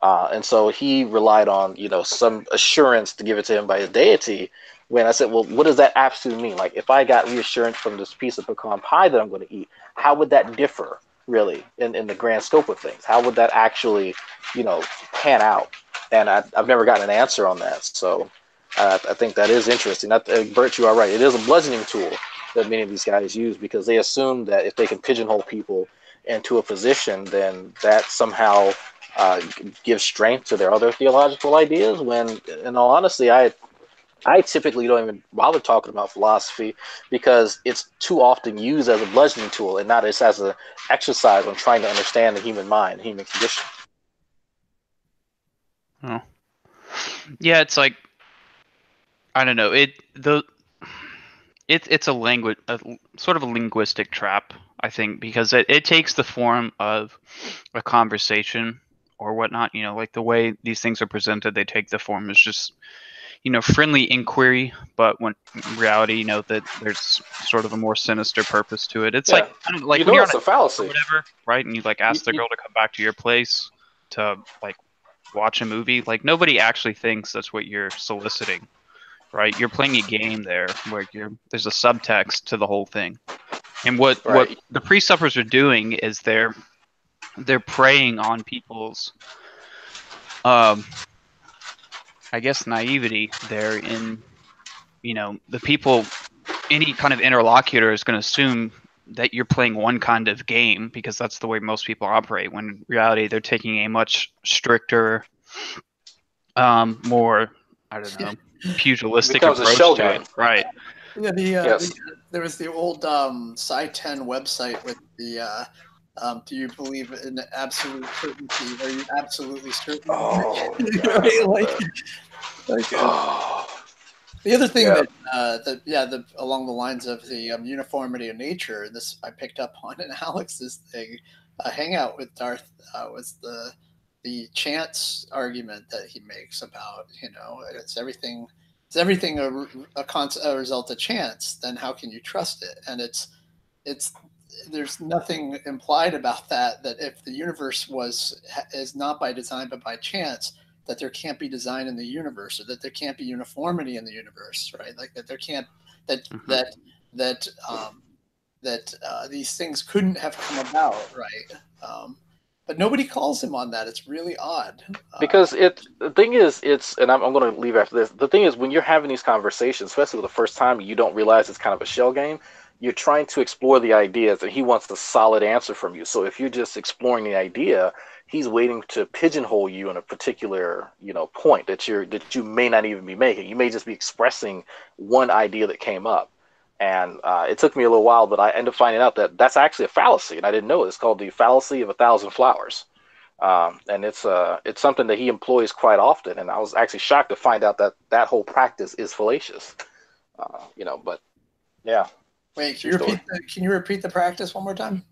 Speaker 4: And so he relied on, some assurance to give it to him by his deity. When I said, well, what does that absolutely mean? Like, if I got reassurance from this piece of pecan pie that I'm going to eat, how would that differ really in the grand scope of things? How would that actually, pan out? And I've never gotten an answer on that. So I think that is interesting. Bert, you are right. It is a bludgeoning tool that many of these guys use because they assume that if they can pigeonhole people into a position, then that somehow gives strength to their other theological ideas. When, in all honesty, I typically don't even bother talking about philosophy because it's too often used as a bludgeoning tool and not as an exercise on trying to understand the human mind, the human condition.
Speaker 2: Oh. Yeah, it's like, I don't know. It's a language, sort of a linguistic trap, I think, because it takes the form of a conversation or whatnot. Like the way these things are presented, they take the form as just, friendly inquiry. But when in reality, that there's sort of a more sinister purpose to it. It's like when you're
Speaker 4: it's a fallacy,
Speaker 2: or whatever, right? And you ask the girl to come back to your place to watch a movie. Like nobody actually thinks that's what you're soliciting. Right, you're playing a game there where there's a subtext to the whole thing. And what
Speaker 4: Right.
Speaker 2: the presuppers are doing is they're preying on people's I guess naivety there in, the people, any kind of interlocutor is going to assume that you're playing one kind of game because that's the way most people operate, when in reality they're taking a much stricter, more, I don't know, pugilistic
Speaker 4: Becomes a
Speaker 2: approach
Speaker 4: shell
Speaker 2: to
Speaker 4: game.
Speaker 2: it. Right.
Speaker 1: Yeah,
Speaker 4: Yes.
Speaker 1: there was the old Sci-10 website with the do you believe in absolute certainty? Are you absolutely certain?
Speaker 4: Oh,
Speaker 1: Right? Like
Speaker 4: oh,
Speaker 1: the other thing
Speaker 4: yeah.
Speaker 1: that along the lines of the uniformity of nature, this I picked up on in Alex's thing, hangout with Darth, was the chance argument that he makes about, it's everything a result of chance. Then how can you trust it? And it's there's nothing implied about that if the universe is not by design but by chance, that there can't be design in the universe, or that there can't be uniformity in the universe, right? Like that there can't that these things couldn't have come about, right? But nobody calls him on that. It's really odd.
Speaker 4: Because the thing is, and I'm going to leave after this. The thing is, when you're having these conversations, especially the first time, you don't realize it's kind of a shell game. You're trying to explore the ideas, and he wants the solid answer from you. So if you're just exploring the idea, he's waiting to pigeonhole you in a particular, point that you may not even be making. You may just be expressing one idea that came up. And it took me a little while, but I ended up finding out that that's actually a fallacy, and I didn't know it. It's called the fallacy of 1,000 flowers. And it's something that he employs quite often, and I was actually shocked to find out that whole practice is fallacious. But yeah.
Speaker 1: Wait, can you repeat the practice one more time?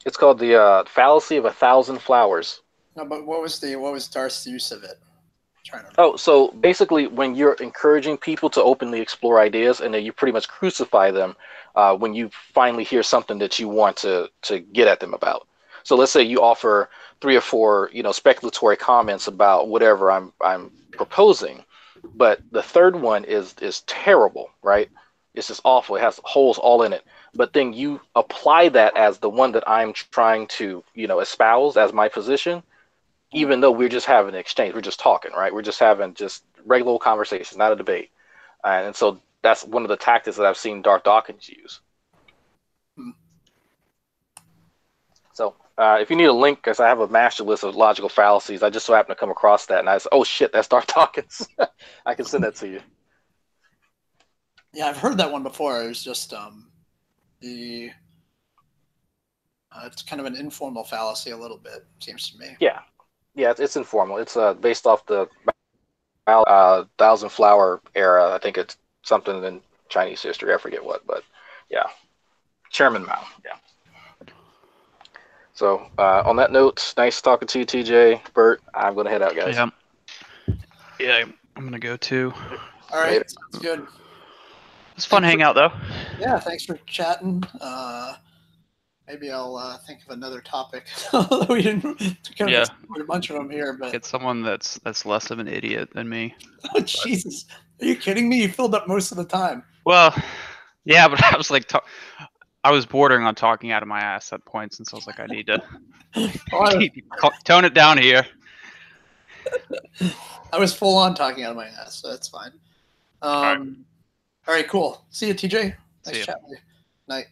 Speaker 4: It's called the fallacy of 1,000 flowers.
Speaker 1: No, but what was Darth's use of it?
Speaker 4: So basically, when you're encouraging people to openly explore ideas, and then you pretty much crucify them when you finally hear something that you want to get at them about. So let's say you offer 3 or 4, speculatory comments about whatever I'm proposing, but the third one is terrible, right? It's just awful. It has holes all in it. But then you apply that as the one that I'm trying to, espouse as my position, even though we're just having an exchange. We're just talking, right? We're just having just regular old conversations, not a debate. And so that's one of the tactics that I've seen Darth Dawkins use. So if you need a link, because I have a master list of logical fallacies, I just so happen to come across that, and I said, oh shit, that's Darth Dawkins. I can send that to you.
Speaker 1: Yeah, I've heard that one before. It was just it's kind of an informal fallacy a little bit, seems to me.
Speaker 4: Yeah, it's informal. It's based off the 1,000 flower era. I think it's something in Chinese history. I forget what, but yeah, Chairman Mao. Yeah. So on that note, nice talking to you, TJ. Bert, I'm going to head out, guys.
Speaker 2: Yeah, I'm going to go too.
Speaker 1: All right, sounds good.
Speaker 2: It's fun hangout, though.
Speaker 1: Yeah, thanks for chatting. Maybe I'll think of another topic. We didn't a bunch of them here, but
Speaker 2: get someone that's less of an idiot than me.
Speaker 1: Oh Jesus! Are you kidding me? You filled up most of the time.
Speaker 2: Well, yeah, but I was like, I was bordering on talking out of my ass at points, and so I was like, I need to tone it down here.
Speaker 1: I was full on talking out of my ass, so that's fine. All right, cool. See you, TJ. Nice chatting with you. Night.